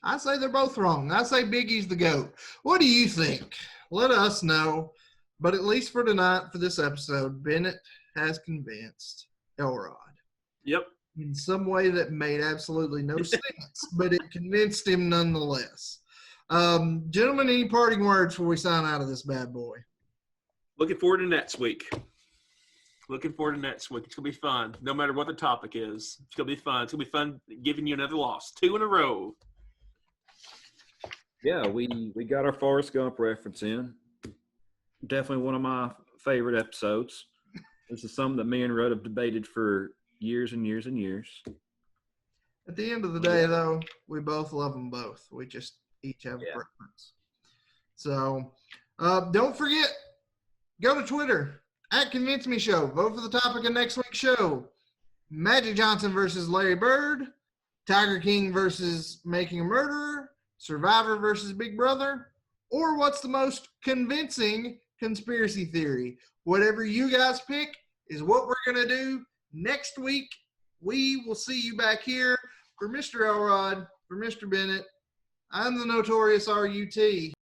I say they're both wrong. I say Biggie's the GOAT. What do you think? Let us know. But at least for tonight, for this episode, Bennett has convinced Elrod. Yep. In some way that made absolutely no sense, but it convinced him nonetheless. Gentlemen, any parting words before we sign out of this bad boy? Looking forward to next week. It's going to be fun, no matter what the topic is. It's going to be fun. It's going to be fun giving you another loss. 2 in a row. Yeah, we got our Forrest Gump reference in. Definitely one of my favorite episodes. This is something that me and Rudd have debated for years and years and years. At the end of the day, though, we both love them both. We just each have a preference. So don't forget, go to Twitter, @ConvinceMeShow. Vote for the topic of next week's show. Magic Johnson versus Larry Bird. Tiger King versus Making a Murderer. Survivor versus Big Brother. Or what's the most convincing conspiracy theory? Whatever you guys pick is what we're going to do next week. We will see you back here. For Mr. Elrod, for Mr. Bennett, I'm the Notorious RUT.